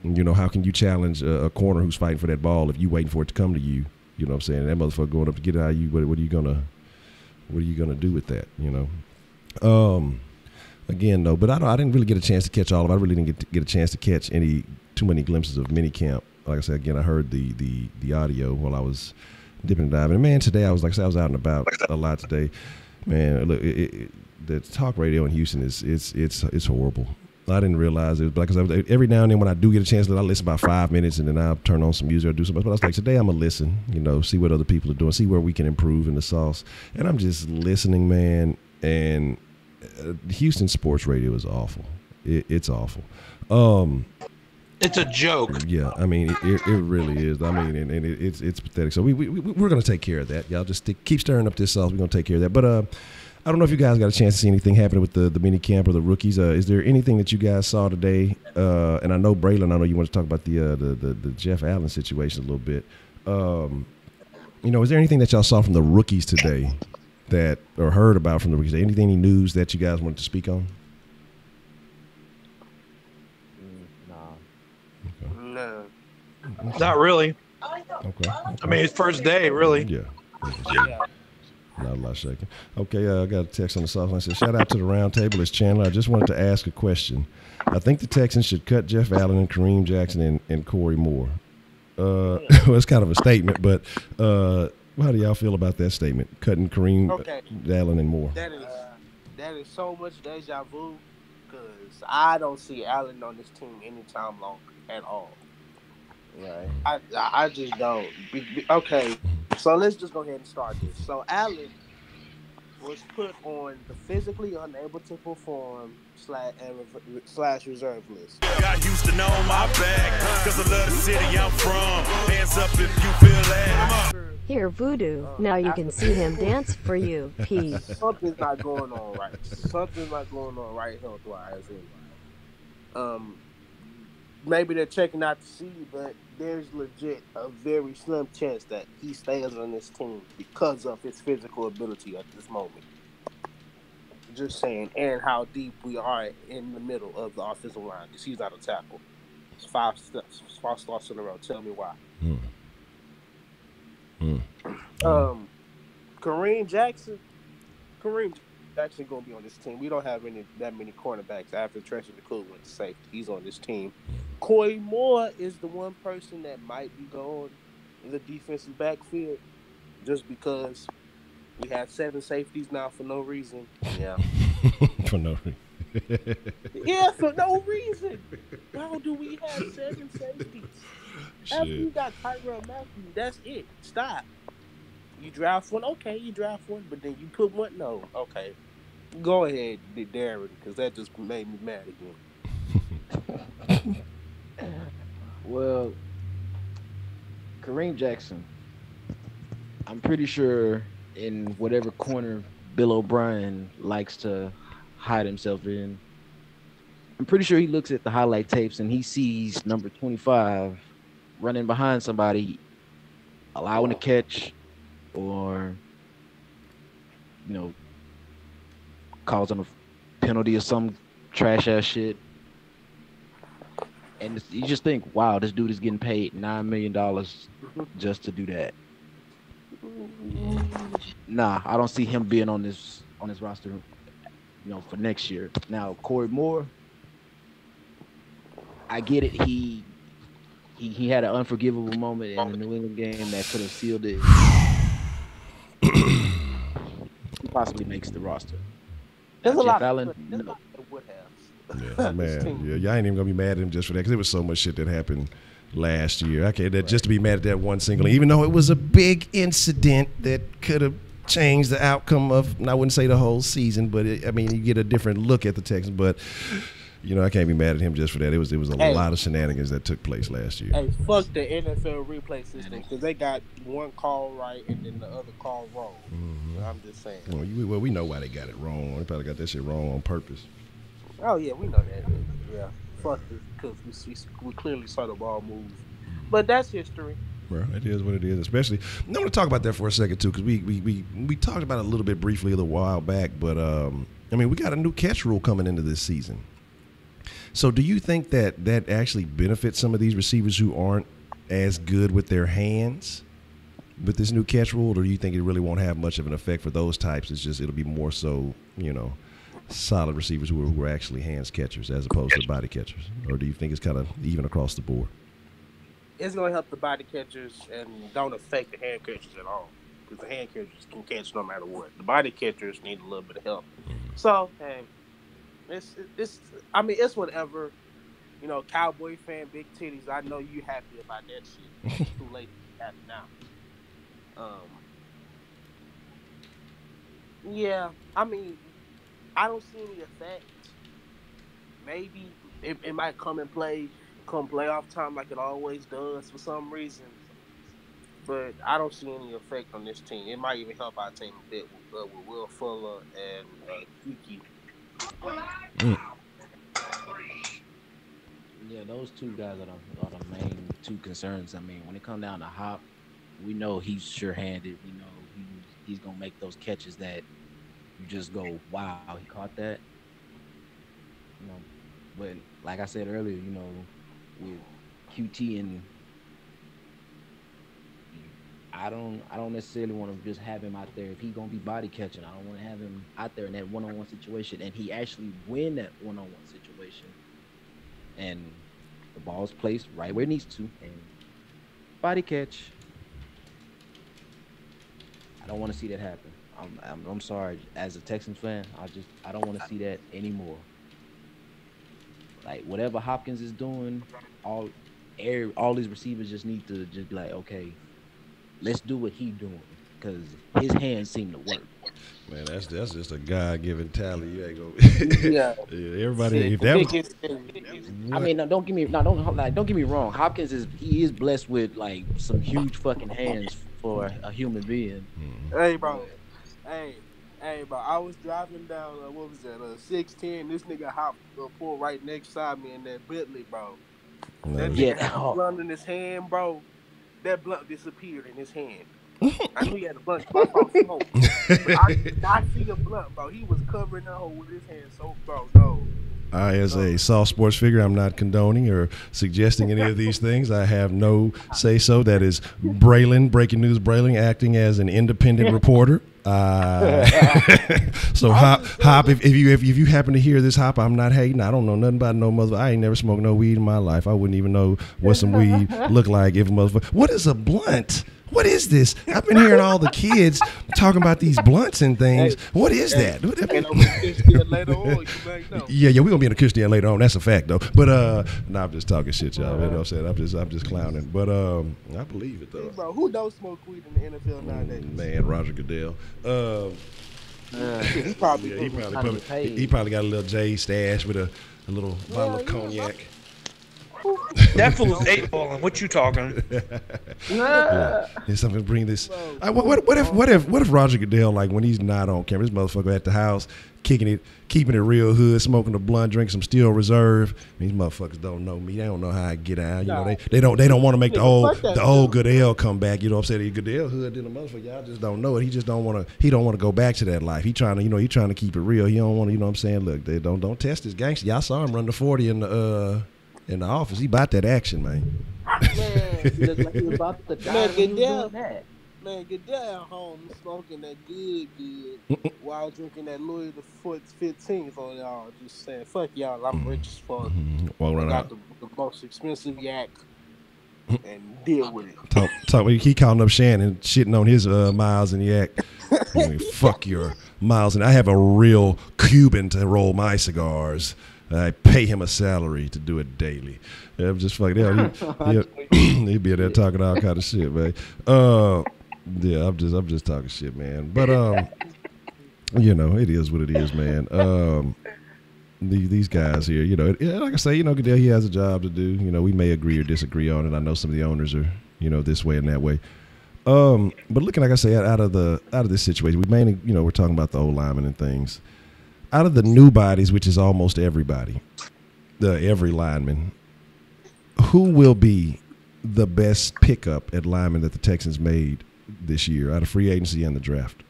Speaker 1: can you challenge a corner who's fighting for that ball if you waiting for it to come to you? You know what I'm saying? That motherfucker going up to get it out of you. What are you gonna do with that? Again, though, but I didn't really get a chance to catch all of it. I really didn't get a chance to catch too many glimpses of minicamp. Like I said, again, I heard the audio while I was dipping and diving. And man, today I was out and about a lot today. Man, look, the talk radio in Houston it's horrible. I didn't realize it, because every now and then when I do get a chance, I listen about 5 minutes and then I'll turn on some music or do something. But I was like, today I'm gonna listen, see what other people are doing, see where we can improve in the sauce. And I'm just listening, man. And Houston sports radio is awful. It's awful.
Speaker 3: It's a joke.
Speaker 1: Yeah, I mean, it really is. I mean, and it's pathetic. So we're going to take care of that. Y'all just keep stirring up this sauce. We're going to take care of that. But I don't know if you guys got a chance to see anything happening with the mini camp or the rookies. Is there anything that you guys saw today? And I know, Braylon, I know you want to talk about the Jeff Allen situation a little bit. Is there anything that y'all saw from the rookies today or heard about from the rookies? Any news that you guys wanted to speak on?
Speaker 3: Not really.
Speaker 1: Okay.
Speaker 3: I mean, it's first day, really.
Speaker 1: Yeah.
Speaker 4: Yeah.
Speaker 1: Not a lot shaking. Okay, I got a text on the soft line. Says, shout out to the round table. It's Chandler. I just wanted to ask a question. I think the Texans should cut Jeff Allen and Kareem Jackson and Corey Moore. Well, it's kind of a statement, but how do y'all feel about that statement? Cutting Kareem, Allen, and Moore.
Speaker 4: That is so much deja vu because I don't see Allen on this team anytime long at all.
Speaker 2: Right.
Speaker 4: I just don't. Okay, so let's just go ahead and start this. So Allen was put on the physically unable to perform slash reserve list.
Speaker 5: Got Houston on my back, cause I love the city I'm from. Hands up if you feel that.
Speaker 6: Here, Voodoo. Now you can see him dance for you. Peace.
Speaker 4: Something's not going on right. Something's not going on right health-wise. Maybe they're checking out to see, but there's legit a very slim chance that he stays on this team because of his physical ability at this moment. Just saying, and how deep we are in the middle of the offensive line because he's not a tackle. It's five starts in a row. Tell me why. Kareem Jackson gonna be on this team. We don't have that many cornerbacks after Trenton McCool went to safety. He's on this team. Corey Moore is the one person that might be going in the defensive backfield just because we have 7 safeties now for no reason. Yeah.
Speaker 1: For no reason.
Speaker 4: Yeah, for no reason. How do we have 7 safeties? After you got Tyrell Matthew, that's it. Stop. You draft one, okay, but then you put one, no, okay. Go ahead, Darren, because that just made me mad again.
Speaker 2: Well, Kareem Jackson, I'm pretty sure in whatever corner Bill O'Brien likes to hide himself in, I'm pretty sure he looks at the highlight tapes and he sees number 25 running behind somebody, allowing a catch, or, causing a penalty or some trash-ass shit. And you just think, wow, this dude is getting paid $9 million just to do that. Nah, I don't see him being on this roster, for next year. Now, Corey Moore, I get it. He had an unforgivable moment in the New England game that could have sealed it. He possibly makes the roster.
Speaker 4: There's a lot
Speaker 2: Allen,
Speaker 4: that would have.
Speaker 1: Yeah, man. Yeah, y'all ain't even gonna be mad at him just for that because there was so much shit that happened last year. Okay, that just to be mad at that one single, even though it was a big incident that could have changed the outcome of, I wouldn't say the whole season, but you get a different look at the Texans. But I can't be mad at him just for that. It was a lot of shenanigans that took place last year.
Speaker 4: Hey, fuck the NFL replay system because they got one call right and then the other call wrong. Mm-hmm. I'm just saying.
Speaker 1: Well, we know why they got it wrong. They probably got that shit wrong on purpose.
Speaker 4: Oh yeah, we know that. Yeah, fuck this because we clearly saw the ball move. But that's history.
Speaker 1: Well, it is what it is. Especially, I want to talk about that for a second too, because we talked about it a little bit briefly a little while back. But we got a new catch rule coming into this season. So, do you think that actually benefits some of these receivers who aren't as good with their hands with this new catch rule, or do you think it really won't have much of an effect for those types? It'll be more so, solid receivers who are actually hands catchers as opposed to body catchers, or do you think it's kind of even across the board?
Speaker 4: It's going to help the body catchers and don't affect the hand catchers at all because the hand catchers can catch no matter what. The body catchers need a little bit of help. So, hey, it's whatever. Cowboy fan, big titties. I know you happy about that shit. It's too late to be happy now. Yeah, I don't see any effect. Maybe it might come playoff time like it always does for some reason. But I don't see any effect on this team. It might even help our team a bit with Will Fuller and Kiki.
Speaker 2: Yeah, those two guys are the main two concerns. When it comes down to Hop, we know he's sure-handed. We know he's gonna make those catches that you just go, wow, he caught that. But like I said earlier, with QT and I don't necessarily want to just have him out there if he gonna be body catching. I don't want to have him out there in that one-on-one situation, and he actually win that one-on-one situation, and the ball's placed right where it needs to, and body catch. I don't want to see that happen. I'm sorry, as a Texans fan, I don't want to see that anymore. Like whatever Hopkins is doing, all these receivers just need to just be like, okay, let's do what he doing, because his hands seem to work.
Speaker 1: Man, that's just a God-given talent. You ain't gonna.
Speaker 4: Yeah.
Speaker 1: Yeah, everybody. If that was,
Speaker 2: I mean, no, don't get me wrong. Hopkins is blessed with like some huge fucking hands for a human being.
Speaker 4: Hey, bro. Hey, bro. I was driving down, what was that, 610. This nigga hopped pulled right next side me in that Bentley, bro. That nigga had a blunt in his hand, bro. That blunt disappeared in his hand. I knew he had a blunt, but I saw smoke. But I did not see the blunt, bro. He was covering the hole with his hand, so, bro, no.
Speaker 1: As a soft sports figure, I'm not condoning or suggesting any of these things. I have no say-so. That is Braylon, Breaking News Braylon, acting as an independent reporter. So Hop, if you happen to hear this, Hop, I'm not hating. I don't know nothing about no mother. I ain't never smoked no weed in my life. I wouldn't even know what some weed look like if a motherfucker. What is a blunt? What is this? I've been hearing all the kids talking about these blunts and things. What is that? Yeah, we're gonna be in the Christian later on. That's a fact, though. But no, I'm just talking shit, y'all. You know what I'm saying? I'm just clowning. But I believe it though.
Speaker 4: Hey, bro, who don't smoke weed in the NFL nowadays?
Speaker 1: Man, Roger Goodell.
Speaker 4: He probably
Speaker 1: got a little J stash with a little bottle of cognac.
Speaker 3: That fool is 8-balling. What you talking?
Speaker 1: Yeah. There's something to bring this. What if Roger Goodell, like when he's not on camera, this motherfucker at the house, kicking it, keeping it real hood, smoking a blunt, drinking some Steel Reserve. These motherfuckers don't know me. They don't know how I get out. You know, they don't want to make the old Goodell come back. You know what I'm saying? The Goodell hood in the motherfucker. Y'all just don't know it. He just don't want to. He don't want to go back to that life. He trying to keep it real. He don't want to. You know what I'm saying? Look, they don't test this gangster. Y'all saw him run the 40 in the office. He about that action, man.
Speaker 2: Man, he looked like he was about to die.
Speaker 4: Man, Goodell at home smoking that good while drinking that Louis the 15th on y'all. Just saying, fuck y'all, I'm rich as fuck. I got the most expensive yak and deal with it.
Speaker 1: He calling up Shannon, shitting on his miles and yak. I mean, fuck your miles. And I have a real Cuban to roll my cigars. I pay him a salary to do it daily. Yeah, I'm just fucking he'd be there talking all kind of shit, man. Yeah, I'm just talking shit, man. But you know, it is what it is, man. These guys here, you know, like I say, you know, Goodell, he has a job to do. You know, we may agree or disagree on it. I know some of the owners are, you know, this way and that way. But looking, like I say, out of this situation, we mainly, you know, we're talking about the old linemen and things. Out of the new bodies, which is almost everybody, every lineman, who will be the best pickup at lineman that the Texans made this year out of free agency and the draft?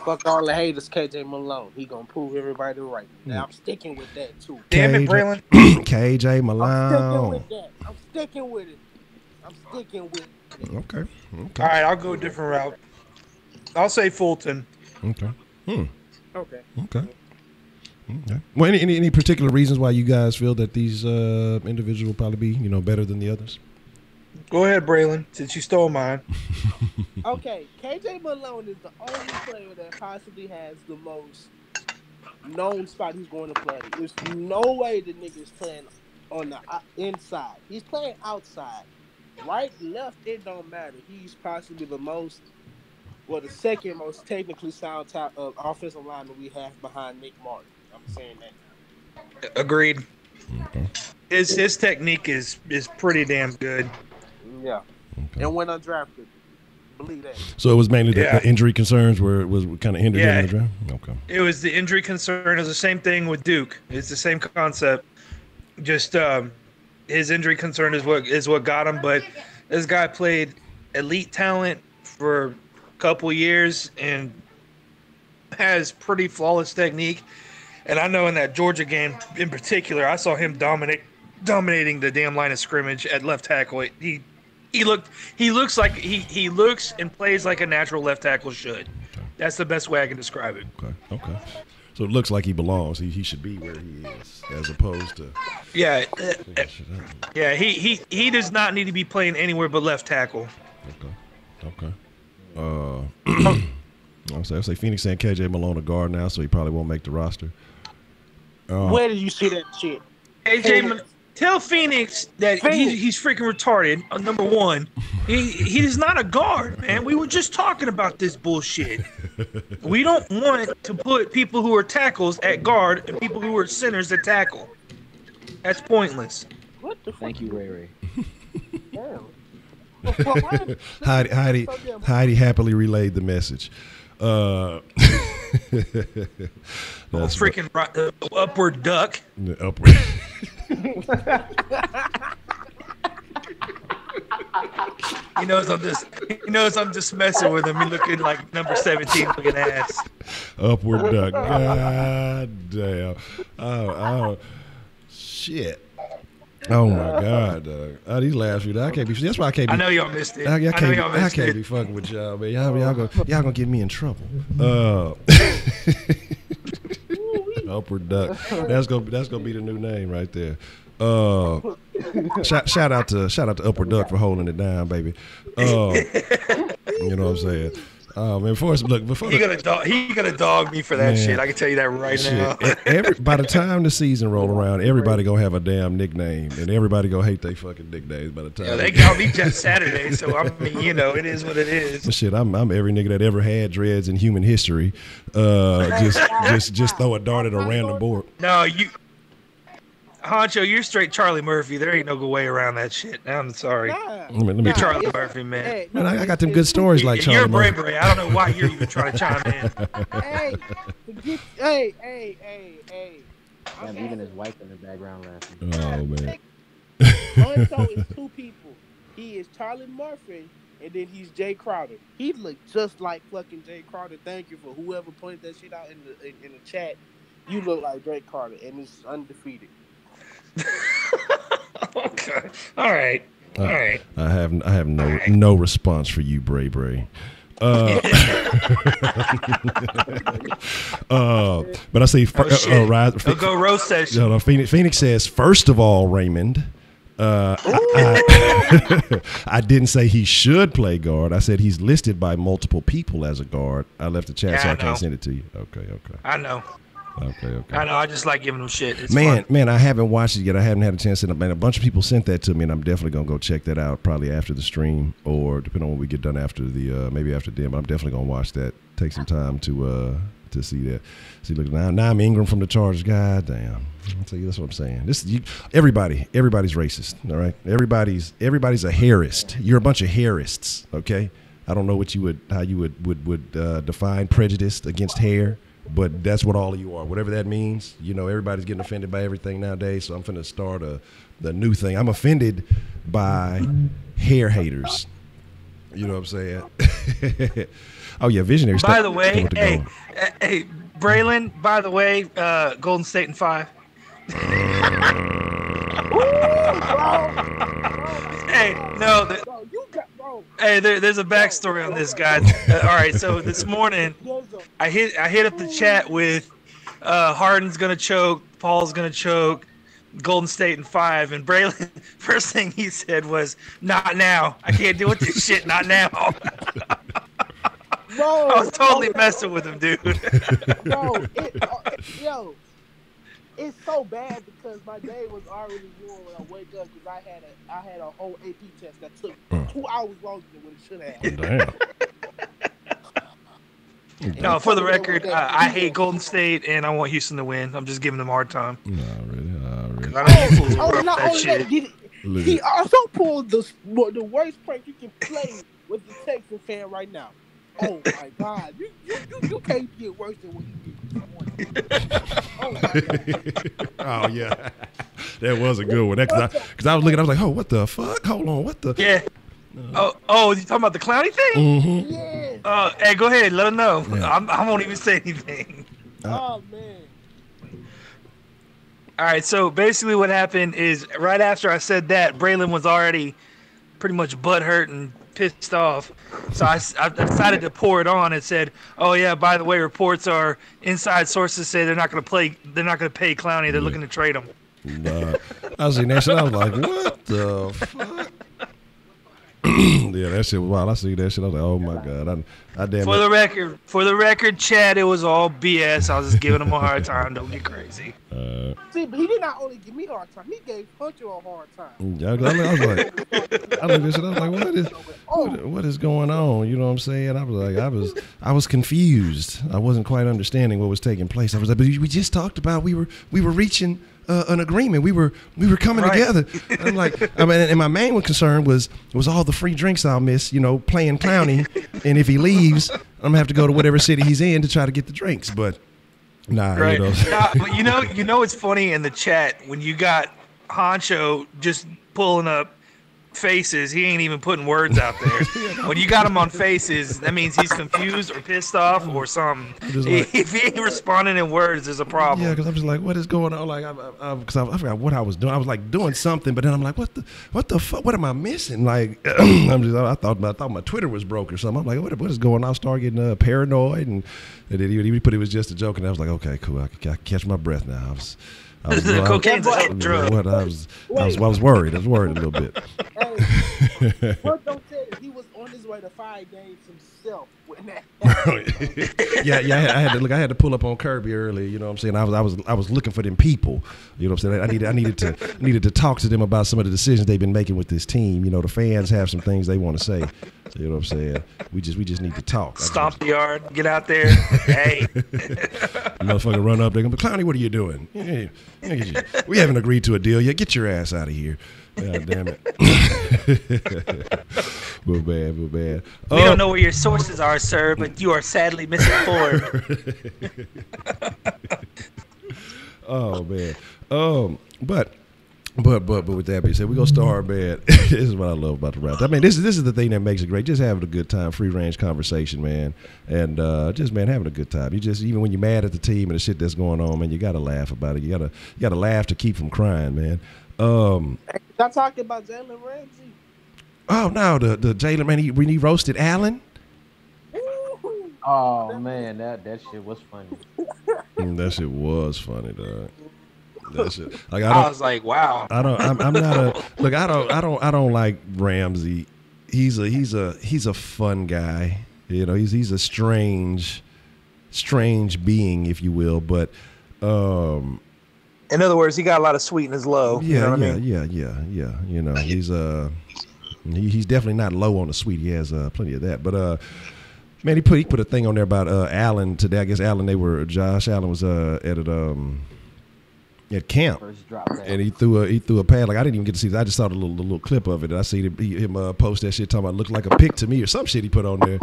Speaker 4: Fuck all the haters, KJ Malone. He gonna prove everybody right. Now I'm sticking with that too.
Speaker 3: Damn it, Braylon.
Speaker 1: KJ Malone.
Speaker 4: I'm sticking with it.
Speaker 1: Okay.
Speaker 3: All right, I'll go a different route. I'll say Fulton.
Speaker 1: Okay.
Speaker 4: Okay.
Speaker 1: Well, any particular reasons why you guys feel that these individuals will probably be, you know, better than the others?
Speaker 3: Go ahead, Braylon, since you stole mine.
Speaker 4: Okay, KJ Malone is the only player that possibly has the most known spot he's going to play. There's no way the nigga's playing on the inside. He's playing outside. Right, left, it don't matter. He's possibly the second most technically sound offensive lineman we have behind Nick Martin. I'm saying that.
Speaker 3: Agreed.
Speaker 1: Okay.
Speaker 3: His technique is pretty damn good.
Speaker 4: Yeah. Okay. And when undrafted, believe that.
Speaker 1: So it was mainly the injury concerns where it was kind of hindered him in the draft? Okay.
Speaker 3: It was the injury concern. It was the same thing with Duke. It's the same concept. Just his injury concern is what got him. But this guy played elite talent for a couple years and has pretty flawless technique. And I know in that Georgia game in particular, I saw him dominating the damn line of scrimmage at left tackle. He He looks like he looks and plays like a natural left tackle should. That's the best way I can describe it.
Speaker 1: Okay. So it looks like he belongs. He should be where he is, as opposed to.
Speaker 3: Yeah. He does not need to be playing anywhere but left tackle.
Speaker 1: Okay. I'll say Phoenix saying KJ Malone a guard now, so he probably won't make the roster.
Speaker 4: Where did you see that shit?
Speaker 3: Tell Phoenix that he's freaking retarded. Number one, he is not a guard, man. We were just talking about this bullshit. We don't want to put people who are tackles at guard and people who are centers at tackle. That's pointless.
Speaker 4: What the fuck?
Speaker 2: Thank you, Ray Ray.
Speaker 4: Damn.
Speaker 1: Heidi happily relayed the message. That's
Speaker 3: freaking upward duck.
Speaker 1: Upward.
Speaker 3: He knows I'm just messing with him. He looking like number 17 looking ass.
Speaker 1: Upward duck. God damn. Oh, shit. Oh my God, these last few days, I can't be. That's why I can't be.
Speaker 3: I know y'all missed it.
Speaker 1: I can't be fucking with y'all, man. Y'all gonna get me in trouble. Upward duck. That's gonna be the new name right there. Shout out to Upward Duck for holding it down, baby. You know what I'm saying? Oh man, before
Speaker 3: he gonna dog me for that shit. I can tell you that right now.
Speaker 1: By the time the season roll around, everybody gonna have a damn nickname, and everybody gonna hate their fucking nicknames by the time.
Speaker 3: Yeah, they call me just Saturday, so I mean, it is what it is.
Speaker 1: Shit, I'm every nigga that ever had dreads in human history. Just throw a dart at a random board.
Speaker 3: No, Honcho, you're straight Charlie Murphy. There ain't no good way around that shit. I'm sorry. You're Charlie Murphy, man.
Speaker 4: Hey,
Speaker 1: man, I got them good stories like Charlie Murphy.
Speaker 3: You're Bray. I don't know why you're even trying to chime in.
Speaker 4: Hey.
Speaker 2: I'm even his wife in the background laughing.
Speaker 1: Oh, man.
Speaker 4: Honcho is two people. He is Charlie Murphy, and then he's Jay Crowder. He looked just like fucking Jay Crowder. Thank you for whoever pointed that shit out in the chat. You look like Jay Crowder, and it's undefeated.
Speaker 3: Okay. All right. I
Speaker 1: have no response for you, Bray. But I see.
Speaker 3: Go roast session.
Speaker 1: No, Phoenix says, first of all, Raymond. I didn't say he should play guard. I said he's listed by multiple people as a guard. I left the chat so I can't send it to you. Okay.
Speaker 3: I know.
Speaker 1: Okay.
Speaker 3: I know. I just like giving them shit. It's
Speaker 1: man,
Speaker 3: fun.
Speaker 1: I haven't watched it yet. I haven't had a chance to. Man, a bunch of people sent that to me, and I'm definitely gonna go check that out. Probably after the stream, or depending on when we get done after the maybe after dinner. But I'm definitely gonna watch that. Take some time to see that. See, look now I'm Ingram from the Chargers. God damn. I'll tell you, that's what I'm saying. Everybody's racist. All right, everybody's a hairist. You're a bunch of hairists. Okay, I don't know how you would define prejudice against hair. But that's what all of you are, whatever that means. Everybody's getting offended by everything nowadays, so I'm finna start the new thing. I'm offended by hair haters. You know what I'm saying? Oh, yeah, visionary stuff.
Speaker 3: By the way, hey, Braylon, by the way, Golden State in 5. Hey, no. There's a backstory on this guy. All right, so this morning I hit up the chat with Harden's gonna choke, Paul's gonna choke, Golden State in 5, and Braylon first thing he said was, "Not now. I can't deal with this shit. Not now."
Speaker 4: Bro,
Speaker 3: I was totally messing with him, dude.
Speaker 4: Bro, it's so bad because my day was already ruined when I wake up because I had a whole AP test that took 2 hours longer than what it should have.
Speaker 1: Damn.
Speaker 3: No, for the record, I hate Golden State and I want Houston to win. I'm just giving them a hard time.
Speaker 1: No, really.
Speaker 4: He also pulled the worst prank you can play with the Texans fan right now. Oh my God! You can't get worse than what you did this morning.
Speaker 1: Oh yeah, that was a good one. Because I was looking, I was like, oh, what the fuck? Hold on, what the?
Speaker 3: Yeah. Oh, you talking about the clowny thing?
Speaker 1: Mm-hmm.
Speaker 4: Yeah.
Speaker 3: Hey, go ahead, let them know.
Speaker 1: Yeah.
Speaker 3: I won't even say anything.
Speaker 4: Oh man.
Speaker 3: All right, so basically what happened is right after I said that, Braylon was already pretty much butthurt and pissed off. So I decided to pour it on and said, "Oh yeah, by the way, reports are inside sources say they're not going to play. They're not going to pay Clowney. They're looking to trade him."
Speaker 1: Nah. I was in that shit. I was like, what the fuck? Yeah, that shit was wild. I see that shit. I was like, oh my god. I damn.
Speaker 3: For the record, Chad, it was all BS. I was just giving him a hard time. Don't get crazy.
Speaker 4: See, but he did not only give me a hard time. He gave Honcho a hard time.
Speaker 1: I was like, I looked at this and I was like, what is going on? You know what I'm saying? I was confused. I wasn't quite understanding what was taking place. I was like, but we just talked about we were reaching an agreement. We were coming together. And I'm like, and my main concern was all the free drinks I'll miss, playing Clowney. And if he leaves, I'm gonna have to go to whatever city he's in to try to get the drinks. But nah,
Speaker 3: right. But it's funny in the chat when you got Honcho just pulling up faces, he ain't even putting words out there. When you got him on faces, that means he's confused or pissed off or something. If he ain't responding in words, there's a problem.
Speaker 1: Yeah, because I'm just like, what is going on? Like, because I forgot what I was doing. I was like doing something, but then I'm like, what the fuck? What am I missing? Like, I thought my Twitter was broke or something. I'm like, what is going on? I started getting paranoid, and then he put it was just a joke, and I was like, okay, cool. I can catch my breath now.
Speaker 3: Cocaine's a drug.
Speaker 1: I was worried. I was worried a little bit.
Speaker 4: Hey, what don't tell you, he was on his way to 5 games himself.
Speaker 1: yeah. I had to pull up on Kirby early. You know what I'm saying? I was looking for them people. You know what I'm saying? I needed to talk to them about some of the decisions they've been making with this team. The fans have some things they want to say. You know what I'm saying? We just need to talk.
Speaker 3: Stomp the yard. Get out there. Hey.
Speaker 1: Motherfucker run up there. But Clowney, what are you doing? We haven't agreed to a deal yet. Get your ass out of here. God damn it. Real bad.
Speaker 3: We don't know where your sources are, sir, but you are sadly misinformed.
Speaker 1: Oh man. But with that being said, we're gonna start, man. This is what I love about the rap. I mean, this is the thing that makes it great. Just having a good time, free range conversation, man, and having a good time. You just, even when you're mad at the team and the shit that's going on, man, you gotta laugh about it. You gotta laugh to keep from crying, man.
Speaker 4: Y'all talking about Jalen Ramsey?
Speaker 1: Oh no, the Jalen, man, when he roasted Allen.
Speaker 2: Oh man, that shit was funny.
Speaker 1: That shit was funny, dog. That shit. Like,
Speaker 3: I was like, wow.
Speaker 1: I'm not a look. I don't like Ramsey. He's a fun guy. He's a strange being, if you will. But
Speaker 3: in other words, he got a lot of sweet in his low.
Speaker 1: Yeah. He's definitely not low on the sweet. He has plenty of that. But man, he put a thing on there about Allen today. I guess Josh Allen was at camp, and he threw a pad. Like, I didn't even get to see that. I just saw the little clip of it, and I see him post that shit talking about looked like a pick to me or some shit he put on there.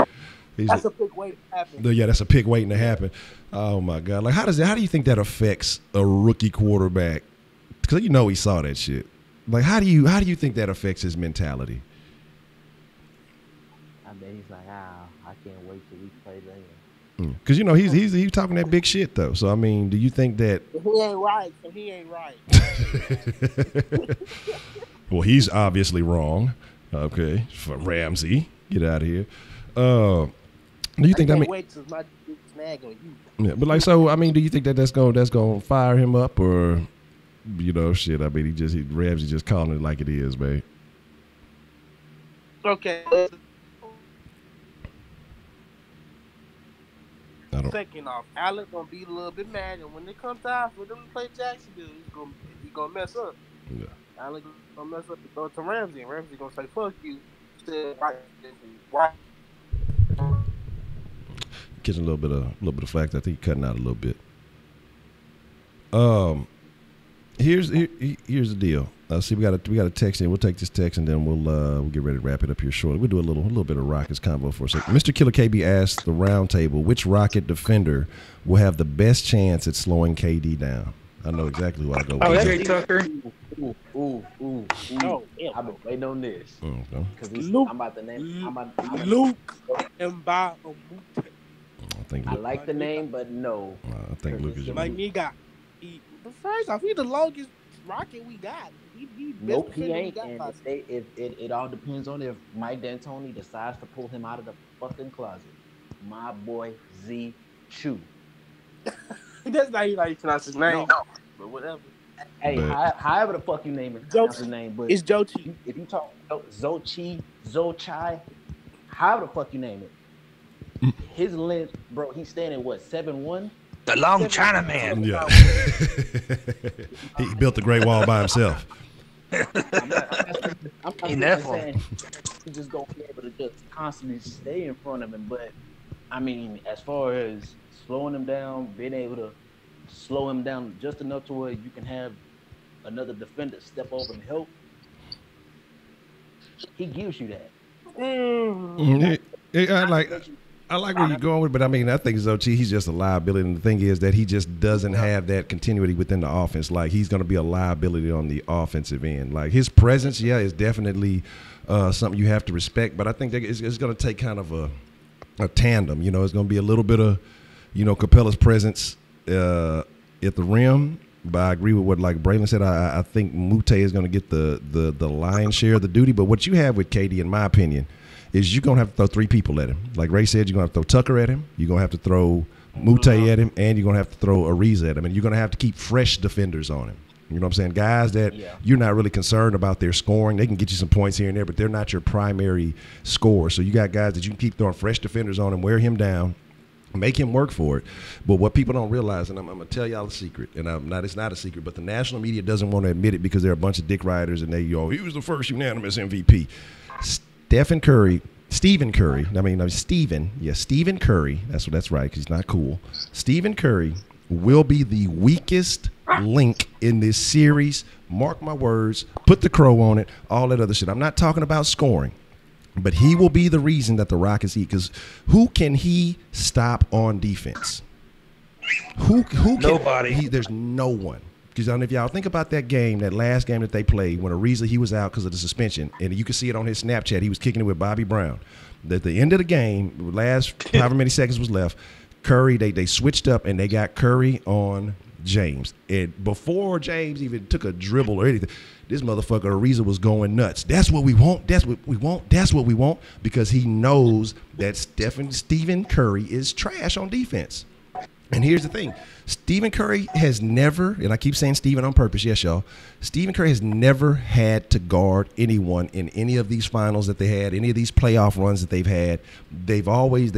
Speaker 4: That's a pick waiting to happen.
Speaker 1: Yeah, that's a pick waiting to happen. Oh my god! Like, how do you think that affects a rookie quarterback? Because he saw that shit. Like, how do you think that affects his mentality?
Speaker 2: I bet he's like, I can't wait till we play them.
Speaker 1: Because he's talking that big shit though. So I mean, do you think that
Speaker 4: he ain't right?
Speaker 1: Well, he's obviously wrong. Okay, for Ramsey, get out of here. Do you think that?
Speaker 4: Wait till my snag on
Speaker 1: you. Yeah, but like, so I mean, do you think that's gonna fire him up, or shit? I mean, Ramsey just calling it like it is, man.
Speaker 4: Okay. Second off, Allen gonna be a little bit mad, and when it comes time for them to play Jacksonville, he's gonna mess up.
Speaker 1: Yeah.
Speaker 4: Allen gonna mess up and throw it to Ramsey, and Ramsey gonna say "fuck you." Still right.
Speaker 1: Catching a little bit of flack. I think he's cutting out a little bit. Here's the deal. See, we got a text in. We'll take this text and then we'll get ready to wrap it up here shortly. We'll do a little bit of Rockets convo for a second. Mr. Killer KB asked the round table, which Rocket defender will have the best chance at slowing KD down? I know exactly who I go with.
Speaker 3: PJ Tucker.
Speaker 2: Ooh. I've been waiting on this. Because
Speaker 4: Luke.
Speaker 2: I'm about to name.
Speaker 4: Luke Mba.
Speaker 2: I like the name, but no.
Speaker 1: I think Luke is
Speaker 4: like me got. But first off, he the longest Rocket we got. He best
Speaker 2: Nope, he
Speaker 4: defender we
Speaker 2: ain't.
Speaker 4: got
Speaker 2: And
Speaker 4: possibly.
Speaker 2: if it all depends on if Mike D'Antoni decides to pull him out of the fucking closet. My boy Z Chu.
Speaker 4: That's not even how you pronounce his name.
Speaker 2: No.
Speaker 4: But whatever.
Speaker 2: Hey,
Speaker 1: But-
Speaker 2: however the fuck you name it,
Speaker 4: Joe
Speaker 2: pronounce his name, but
Speaker 4: It's Joe Chi.
Speaker 2: if you talk Zochi, Zochai, however the fuck you name it, his length, bro, he's standing what 7'1"?
Speaker 3: The long China man.
Speaker 1: Yeah. He built the Great Wall by himself.
Speaker 2: I'm not
Speaker 3: Enough.
Speaker 2: saying he's just gonna be able to just constantly stay in front of him, but I mean, as far as slowing him down, being able to slow him down just enough to where you can have another defender step over and help, he gives you that.
Speaker 1: I like where you're going with, but I mean, I think Zochi, he's just a liability. And the thing is that he just doesn't have that continuity within the offense. Like, he's going to be a liability on the offensive end. Like, his presence, is definitely something you have to respect. But I think that it's going to take kind of a tandem. It's going to be a little bit of, Capella's presence at the rim. But I agree with what, like Braylon said. I think Mute is going to get the lion's share of the duty. But what you have with KD, in my opinion, is you're going to have to throw three people at him. Like Ray said, you're going to have to throw Tucker at him. You're going to have to throw Mute at him. And you're going to have to throw Ariza at him. And you're going to have to keep fresh defenders on him. You know what I'm saying? Guys that you're not really concerned about their scoring. They can get you some points here and there, but they're not your primary scorer. So you got guys that you can keep throwing fresh defenders on him, wear him down, make him work for it. But what people don't realize, and I'm going to tell y'all a secret, and it's not a secret, but the national media doesn't want to admit it because they're a bunch of dick riders, and he was the first unanimous MVP. Stephen Curry, Stephen Curry, that's right, because he's not cool. Stephen Curry will be the weakest link in this series. Mark my words, put the crow on it, all that other shit. I'm not talking about scoring, but he will be the reason that the Rockets eat, because who can he stop on defense? Who can?
Speaker 3: Nobody.
Speaker 1: There's no one. Because if y'all think about that last game that they played, when Ariza, he was out because of the suspension, and you can see it on his Snapchat, he was kicking it with Bobby Brown. At the end of the game, last however many seconds was left, Curry, they switched up, and they got Curry on James. And before James even took a dribble or anything, this motherfucker Ariza was going nuts. That's what we want. That's what we want. That's what we want. Because he knows that Stephen Curry is trash on defense. And here's the thing. Stephen Curry has never, and I keep saying Stephen on purpose, yes, y'all. Stephen Curry has never had to guard anyone in any of these finals that they had, any of these playoff runs that they've had. They've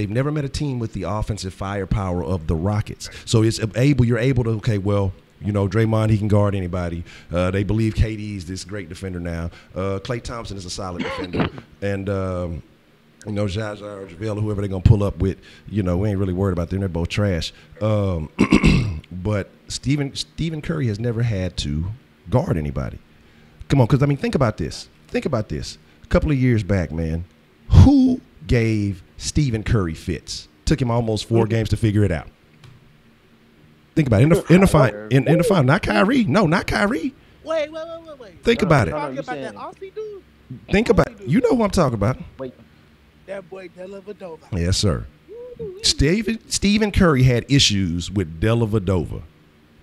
Speaker 1: never met a team with the offensive firepower of the Rockets. So you're able to, Draymond, he can guard anybody. They believe KD's this great defender now. Klay Thompson is a solid defender. And, Zsa or JaVale or whoever they're going to pull up with, we ain't really worried about them. They're both trash. But Stephen Curry has never had to guard anybody. Come on, because, think about this. Think about this. A couple of years back, man, who gave Stephen Curry fits? Took him almost 4 games to figure it out. Think about it. In the final. Not Kyrie. No, not Kyrie.
Speaker 4: Wait.
Speaker 1: Think about it.
Speaker 4: Talking about that Aussie dude?
Speaker 1: Think about it. You know who I'm talking about.
Speaker 2: Wait.
Speaker 4: That boy Dellavedova.
Speaker 1: Yes, sir. Stephen Curry had issues with Dellavedova.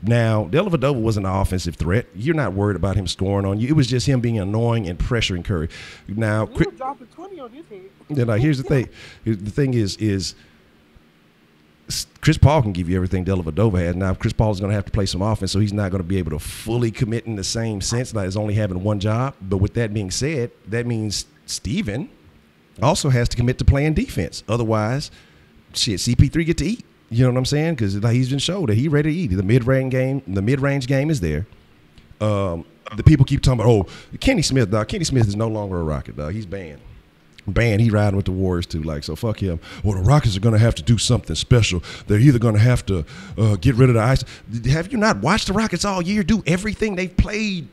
Speaker 1: Now, Dellavedova wasn't an offensive threat. You're not worried about him scoring on you. It was just him being annoying and pressuring Curry. Now,
Speaker 4: We were dropping 20 on this head.
Speaker 1: here's the thing. The thing is Chris Paul can give you everything Dellavedova has. Now, Chris Paul is going to have to play some offense, so he's not going to be able to fully commit in the same sense, like he's only having one job. But with that being said, that means Stephen also has to commit to playing defense. Otherwise, CP3 get to eat. You know what I'm saying? Because he's been showed that he's ready to eat. The mid-range game is there. The people keep talking about, Kenny Smith, dog. Kenny Smith is no longer a Rocket, dog. He's banned. He riding with the Warriors too, so fuck him. Well, the Rockets are going to have to do something special. They're either going to have to get rid of the ice. Have you not watched the Rockets all year do everything they've played?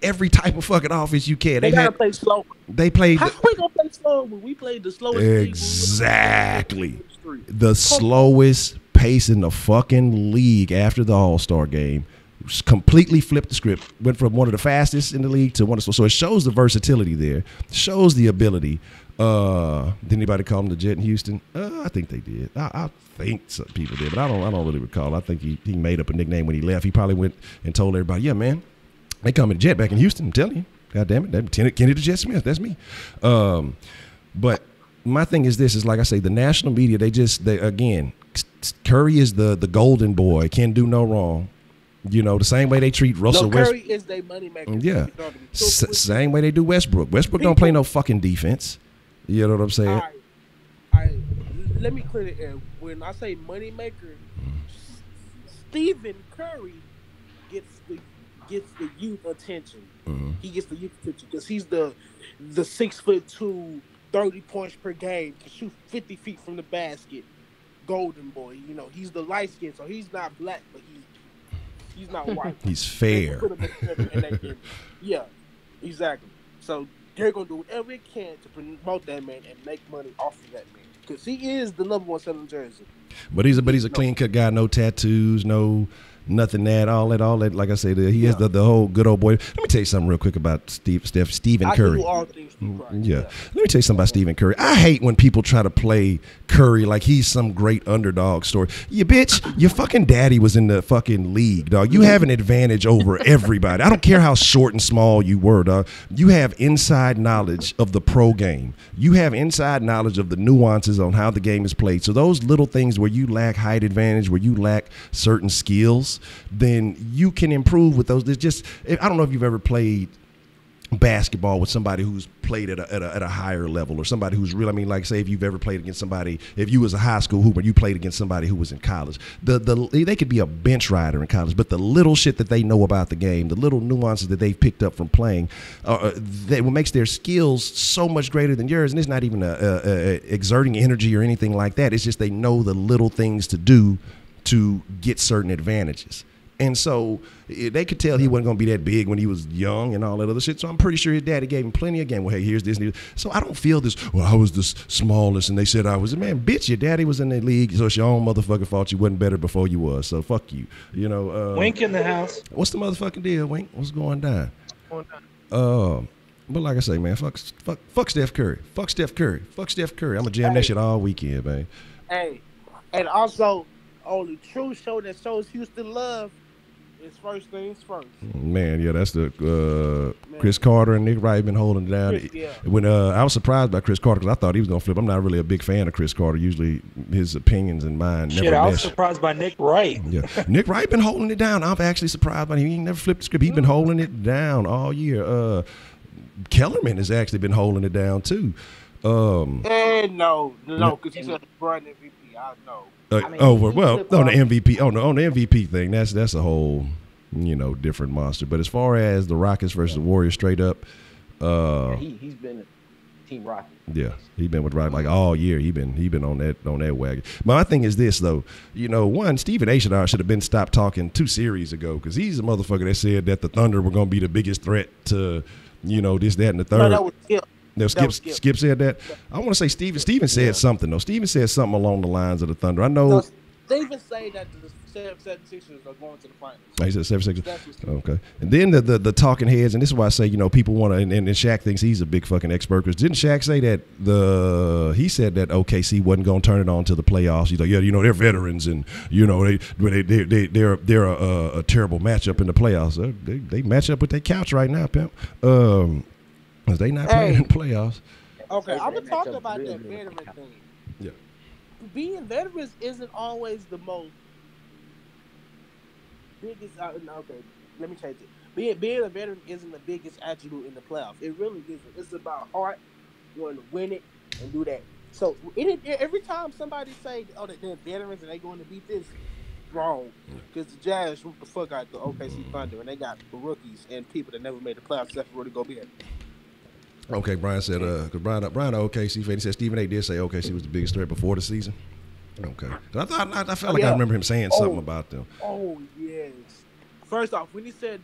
Speaker 1: Every type of fucking offense you can.
Speaker 4: They gotta play slow.
Speaker 1: They played.
Speaker 4: How we gonna play slow when we played the slowest?
Speaker 1: Exactly. The slowest pace in the fucking league after the All-Star game. Completely flipped the script. Went from one of the fastest in the league to one of the. So it shows the versatility there. Shows the ability. Did anybody call him the Jet in Houston? I think they did. I think some people did, but I don't really recall. I think he made up a nickname when he left. He probably went and told everybody, yeah, man. They come in the jet back in Houston. I'm telling you. God damn it. That Kenny the Jet Smith. That's me. But my thing is this, is like I say, the national media, again, Curry is the golden boy, can do no wrong. You know, the same way they treat Russell
Speaker 4: Curry
Speaker 1: Westbrook.
Speaker 4: is their moneymaker.
Speaker 1: Yeah. Same way they do Westbrook. Westbrook don't play no fucking defense. You know what I'm saying?
Speaker 4: All right. Let me clear the air. When I say moneymaker, Stephen Curry gets the youth attention.
Speaker 1: Mm-hmm.
Speaker 4: He gets the youth attention because he's the 6'2", 30 points per game, can shoot 50 feet from the basket. Golden boy, you know, he's the light skin, so he's not black, but he's not white.
Speaker 1: He's fair.
Speaker 4: Yeah, exactly. So they're gonna do whatever they can to promote that man and make money off of that man because he is the number one selling jersey.
Speaker 1: But he's a clean cut guy, no tattoos, no nothing all that. Like I said, he is the whole good old boy. Let me tell you something real quick about Stephen Curry. Yeah. Let me tell you something about Stephen Curry. I hate when people try to play Curry like he's some great underdog story. You bitch, your fucking daddy was in the fucking league, dog. You have an advantage over everybody. I don't care how short and small you were, dog. You have inside knowledge of the pro game. You have inside knowledge of the nuances on how the game is played. So those little things where you lack height advantage, where you lack certain skills, then you can improve with those. There's just, I don't know if you've ever played basketball with somebody who's played at a higher level, or somebody who's really, I mean, like say if you've ever played against somebody, if you was a high school hooper, you played against somebody who was in college. They could be a bench rider in college, but the little shit that they know about the game, the little nuances that they've picked up from playing, that what makes their skills so much greater than yours. And it's not even exerting energy or anything like that. It's just they know the little things to do to get certain advantages. And so they could tell he wasn't going to be that big when he was young and all that other shit. So I'm pretty sure his daddy gave him plenty of game. Well, hey, here's this. So I don't feel this, well, I was the smallest and they said I was. Man, bitch, your daddy was in the league, so it's your own motherfucking fault you wasn't better before you was. So fuck you. You know.
Speaker 3: Wink in the house.
Speaker 1: What's the motherfucking deal, Wink? What's going down? But like I say, man, fuck Steph Curry. Fuck Steph Curry. Fuck Steph Curry. I'm going to jam that shit all weekend, man.
Speaker 4: Hey, and also, only true show that shows Houston love is First Things First.
Speaker 1: Man, yeah, that's the Chris Carter and Nick Wright been holding it down. When I was surprised by Chris Carter because I thought he was gonna flip. I'm not really a big fan of Chris Carter. Usually his opinions and mine never
Speaker 3: I was
Speaker 1: mesh.
Speaker 3: surprised by Nick Wright.
Speaker 1: Yeah, Nick Wright been holding it down. I'm actually surprised by him. He ain't never flipped the script. He's been holding it down all year. Kellerman has actually been holding it down too.
Speaker 4: No, because he's a LeBron MVP. I know.
Speaker 1: On the MVP, on the MVP thing, that's a whole, different monster. But as far as the Rockets versus the Warriors, straight up,
Speaker 2: he's been Team Rocket.
Speaker 1: Yeah, he's been with Rocket like all year. He been on that wagon. My thing is this though, one, Stephen A. should have been stopped talking 2 series ago because he's a motherfucker that said that the Thunder were going to be the biggest threat to, this, that, and the third.
Speaker 4: No, that was Skip.
Speaker 1: No, Skip said that. I want to say Steven said something, though. Steven said something along the lines of the Thunder. I know.
Speaker 4: No, Steven said that the 76ers are going to the finals.
Speaker 1: He said 76ers. Okay. And then the talking heads, and this is why I say, people want to, and Shaq thinks he's a big fucking expert. Because didn't Shaq say that he said that OKC wasn't going to turn it on to the playoffs? He's like, yeah, they're veterans, and, they're a terrible matchup in the playoffs. They match up with their couch right now, pimp. They not playing in the playoffs.
Speaker 4: Okay, I'm gonna talk about that veteran thing.
Speaker 1: Yeah,
Speaker 4: being veterans isn't always the most biggest. Okay, let me change it. Being a veteran isn't the biggest attribute in the playoffs. It really isn't. It's about heart. You want to win it and do that. So every time somebody say, "Oh, they're veterans and they going to beat this," wrong. Because the Jazz whooped the fuck out the OKC Thunder and they got the rookies and people that never made the playoffs except for Rudy Gobert.
Speaker 1: Okay, Brian said, because Brian OKC fan, he said Stephen A. did say OKC was the biggest threat before the season. Okay. I felt like I remember him saying something about them.
Speaker 4: Oh, yes. First off, when he said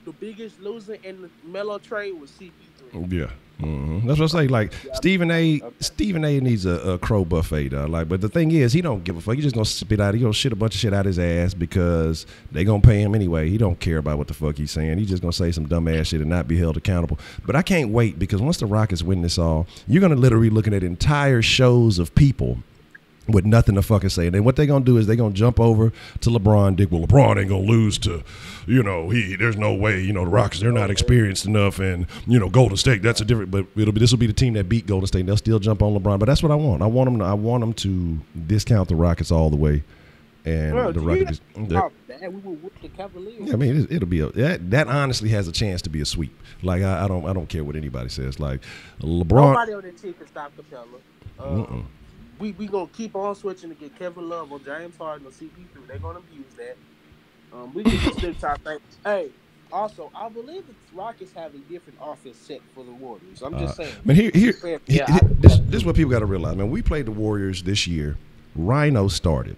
Speaker 4: the biggest loser in the Melo trade was CP3.
Speaker 1: Yeah. Mm-hmm. That's what I say. Like, Stephen A. needs a crow buffet, though. But the thing is, he don't give a fuck. He just gonna shit a bunch of shit out his ass because they gonna pay him anyway. He don't care about what the fuck he's saying. He's just gonna say some dumb ass shit and not be held accountable. But I can't wait because once the Rockets win this all, you're gonna literally be looking at entire shows of people with nothing to fucking say. And then what they're going to do is they're going to jump over to LeBron. Dick, well, LeBron ain't going to lose to, there's no way, the Rockets, they're not experienced enough. And, Golden State, that's a different, but this will be the team that beat Golden State. And they'll still jump on LeBron. But that's what I want. I want them to discount the Rockets all the way. And the Rockets,
Speaker 4: we will whip the Cavaliers.
Speaker 1: I mean, it'll be that honestly has a chance to be a sweep. Like I don't care what anybody says. Like LeBron,
Speaker 4: nobody on that team can stop Capella. We gonna keep on switching to get Kevin Love or James Harden or CP3. They're gonna abuse that. We can just stick to our thing. Hey, also, I believe the Rockets have a different offense set for the Warriors. I'm just saying.
Speaker 1: Man, this is what people got to realize. Man, we played the Warriors this year. Rhino started.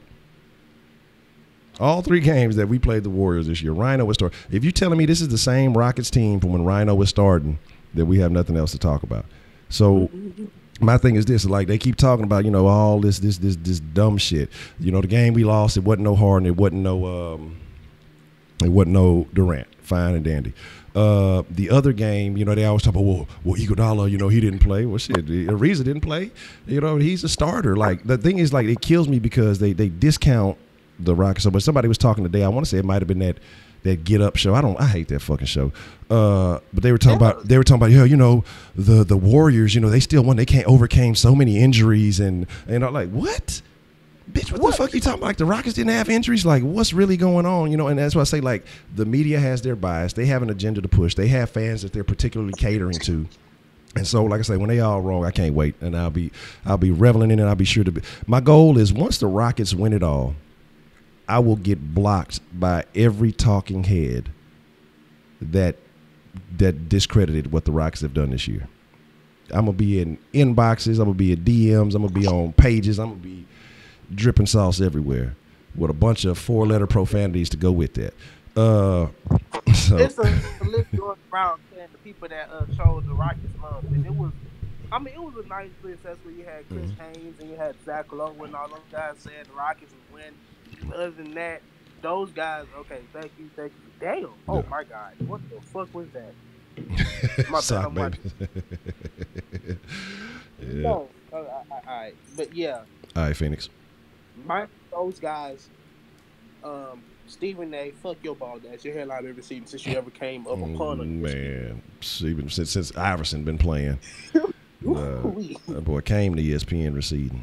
Speaker 1: All 3 games that we played the Warriors this year, Rhino was starting. If you're telling me this is the same Rockets team from when Rhino was starting, then we have nothing else to talk about. So my thing is this: like they keep talking about, all this dumb shit. The game we lost, it wasn't no Harden, it wasn't no Durant. Fine and dandy. The other game, they always talk about, well, Iguodala, he didn't play. Well, shit, Ariza didn't play. He's a starter. Like the thing is, like it kills me because they discount the Rockets. So, but somebody was talking today. I want to say it might have been that Get Up show. I hate that fucking show. But they were talking about the Warriors. They still won. They overcame so many injuries and I'm like, what? Bitch, what the fuck you talking about? Like the Rockets didn't have injuries? Like what's really going on? And that's why I say like the media has their bias. They have an agenda to push. They have fans that they're particularly catering to. And so, like I say, when they all wrong, I can't wait. And I'll be reveling in it. I'll be sure to be. My goal is once the Rockets win it all, I will get blocked by every talking head that discredited what the Rockets have done this year. I'm going to be in inboxes. I'm going to be in DMs. I'm going to be on pages. I'm going to be dripping sauce everywhere with a bunch of 4-letter profanities to go with that. So.
Speaker 4: It's a list going around saying the people that chose the Rockets love. And it was a nice list. That's where you had Chris Haynes and you had Zach Lowe and all those guys said the Rockets would win. Other than that, those guys, okay, thank you. Damn. Oh, my God. What the fuck was that? My
Speaker 1: Sock, baby.
Speaker 4: Yeah. No. All right. But, yeah.
Speaker 1: All right, Phoenix.
Speaker 4: Those guys, Stephen A., fuck your ball dash. Your hairline every season since you ever came up upon us. Man.
Speaker 1: Even since Iverson been playing. That boy came to ESPN receding.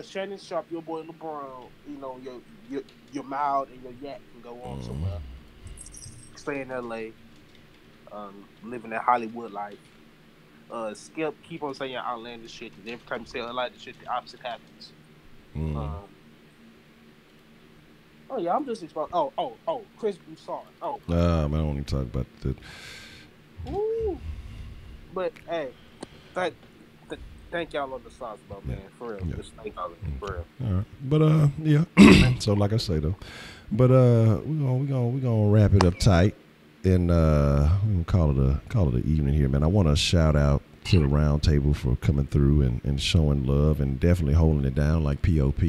Speaker 4: Shannon Sharp, your boy LeBron, your mouth and your yak can go on somewhere. Stay in LA, living that Hollywood life. Skip, keep on saying outlandish shit, and every time you say outlandish shit, the opposite happens. Oh yeah, I'm just exposed. Oh, Chris Broussard. Oh.
Speaker 1: Man, I don't even talk about that.
Speaker 4: Ooh. But hey, thank y'all on the sauce, bro, man. For real. Yeah. Just thank y'all for real. All right.
Speaker 1: But yeah. So like I say though. But we're gonna wrap it up tight and we're gonna call it an evening here, man. I want to shout out to the round table for coming through and showing love and definitely holding it down like POP.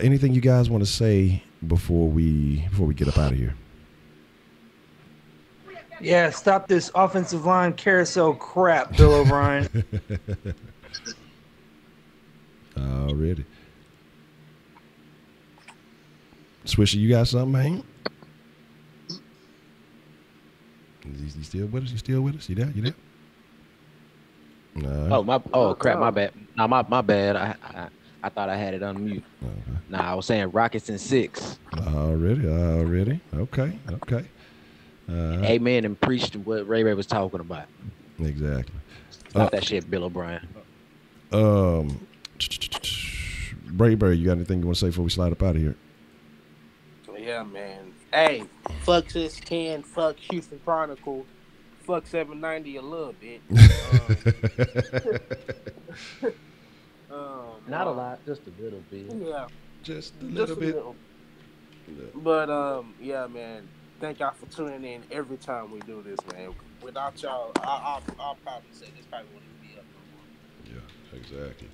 Speaker 1: Anything you guys want to say before we get up out of here?
Speaker 3: Yeah, stop this offensive line carousel crap, Bill O'Brien.
Speaker 1: Already. Swisher, you got something, man? Is he still with us? You still with us? You there?
Speaker 7: No. Crap, my bad. No, my bad. I thought I had it on mute. Okay. Nah, I was saying Rockets in 6.
Speaker 1: Already. Okay.
Speaker 7: Amen and preached what Ray was talking about.
Speaker 1: Exactly.
Speaker 7: Stop that shit, Bill O'Brien.
Speaker 1: Brayberry, you got anything you want to say before we slide up out of here?
Speaker 4: Yeah, man. Hey, fuck ckin, fuck Houston Chronicle, fuck 790 a little bit.
Speaker 7: Not a lot, just a little bit.
Speaker 4: Yeah,
Speaker 1: just a little bit.
Speaker 4: But yeah, man. Thank y'all for tuning in every time we do this, man. Without y'all, I'll probably say this probably wouldn't be up no more.
Speaker 1: Yeah, exactly.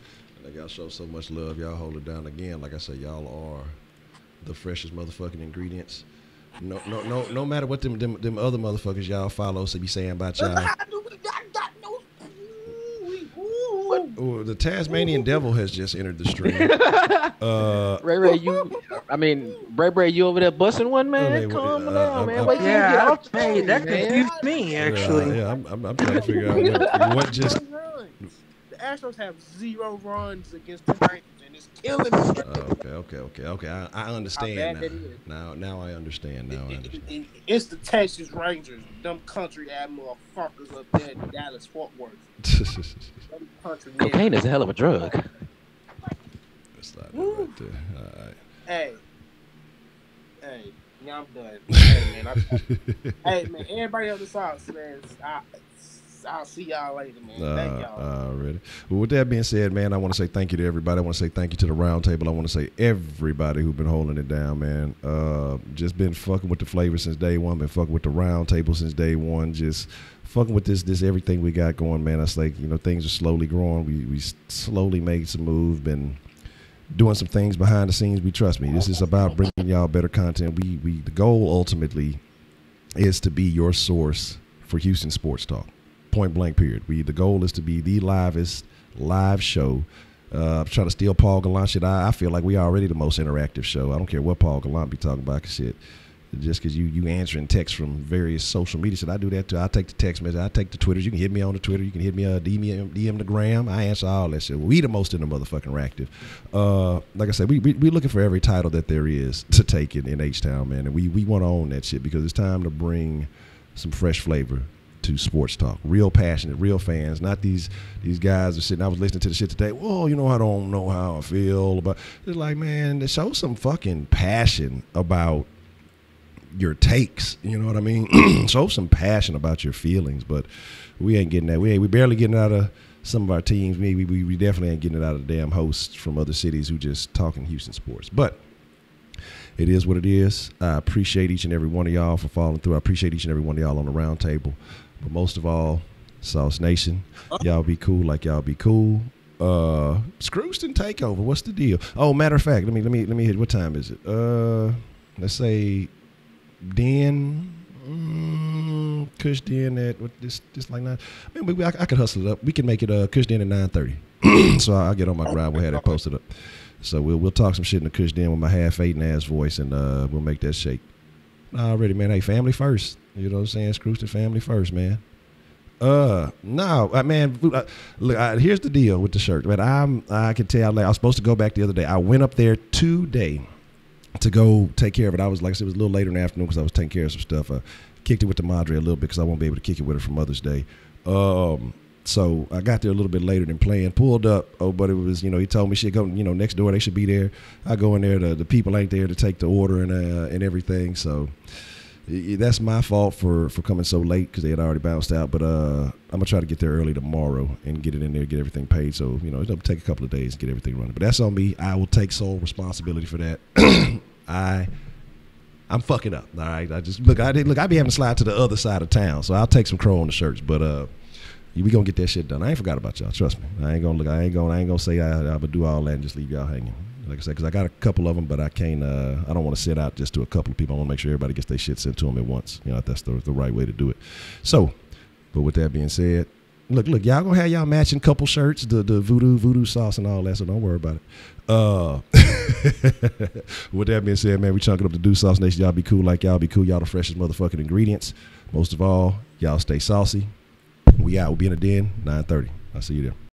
Speaker 1: And y'all show so much love. Y'all hold it down again. Like I said, y'all are the freshest motherfucking ingredients. No matter what them other motherfuckers y'all follow, so be saying about y'all. the Tasmanian Devil has just entered the stream.
Speaker 7: Ray, you over there busting one, man? Calm down, man. Wait till you get off the
Speaker 3: Hey, that
Speaker 7: man.
Speaker 3: confused me actually.
Speaker 1: Yeah, I'm trying to figure out what just.
Speaker 4: The Astros have 0 runs against the Rangers, and it's killing me.
Speaker 1: Okay. I understand
Speaker 4: How bad that is.
Speaker 1: now I understand.
Speaker 4: It's the Texas Rangers, them country ad motherfuckers up there in Dallas, Fort Worth. Them country
Speaker 7: Cocaine is a hell of a drug.
Speaker 1: That's not it right there. All right.
Speaker 4: Hey, yeah, I'm done. Hey, man, everybody on the sauce, man. I'll see y'all later, man. Thank y'all.
Speaker 1: Already. Well, with that being said, man, I want to say thank you to everybody. I want to say thank you to the round table. I want to say everybody who's been holding it down, man. Just been fucking with the flavor since day one. Been fucking with the round table since day one. Just fucking with this everything we got going, man. It's like, things are slowly growing. We slowly made some moves. Been doing some things behind the scenes. Trust me, this is about bringing y'all better content. The goal ultimately is to be your source for Houston sports talk. Point blank period. The goal is to be the livest live show. I'm trying to steal Paul Gallant shit. I feel like we are already the most interactive show. I don't care what Paul Gallant be talking about shit. Just because you answering texts from various social media shit, I do that too. I take the text message. I take the Twitters. You can hit me on the Twitter. You can hit me DM the gram. I answer all that shit. We the most in the motherfucking interactive. Like I said, we looking for every title that there is to take in H-Town, man. And we want to own that shit because it's time to bring some fresh flavor to sports talk. Real passionate, real fans, not these guys are sitting. I was listening to the shit today. Well, I don't know how I feel about. It's like, man, show some fucking passion about your takes. You know what I mean? Show some passion about your feelings. But we ain't getting that. We barely getting it out of some of our teams. We definitely ain't getting it out of the damn hosts from other cities who just talking Houston sports. But it is what it is. I appreciate each and every one of y'all for following through. I appreciate each and every one of y'all on the round table. But most of all, Sauce Nation, y'all be cool like y'all be cool. Scrooston takeover. What's the deal? Oh, matter of fact, let me hit. What time is it? Let's say Kush Den at what this like 9. I mean, I could hustle it up. We can make it Kush Den at 9:30. So I'll get on my grind. We'll have that posted up. So we'll talk some shit in the Kush Den with my half-eaten ass voice, and we'll make that shake. Already, man. Hey, family first. You know what I'm saying? Scrooge the family first, man. Man. Look, here's the deal with the shirt. Man, I can tell. Like, I was supposed to go back the other day. I went up there today to go take care of it. I was, like I said, it was a little later in the afternoon because I was taking care of some stuff. I kicked it with the Madre a little bit because I won't be able to kick it with her for Mother's Day. So I got there a little bit later than planned. Pulled up. Oh, but it was, he told me she'd go, next door. They should be there. I go in there. The people ain't there to take the order and everything. So that's my fault for coming so late because they had already bounced out. But I'm gonna try to get there early tomorrow and get it in there, get everything paid. So it'll take a couple of days to get everything running. But that's on me. I will take sole responsibility for that. I'm fucking up. All right. I be having to slide to the other side of town, so I'll take some crow on the shirts. But we gonna get that shit done. I ain't forgot about y'all. Trust me. I ain't gonna say I would do all that and just leave y'all hanging. Like I said, because I got a couple of them, but I can't. I don't want to send out just to a couple of people. I want to make sure everybody gets their shit sent to them at once. That's the right way to do it. So, but with that being said, look, y'all gonna have y'all matching couple shirts, the voodoo sauce and all that. So don't worry about it. With that being said, man, we chunking up the Do Sauce Nation. Y'all be cool like y'all be cool. Y'all the freshest motherfucking ingredients. Most of all, y'all stay saucy. We out. We'll be in the den 9:30. I'll see you there.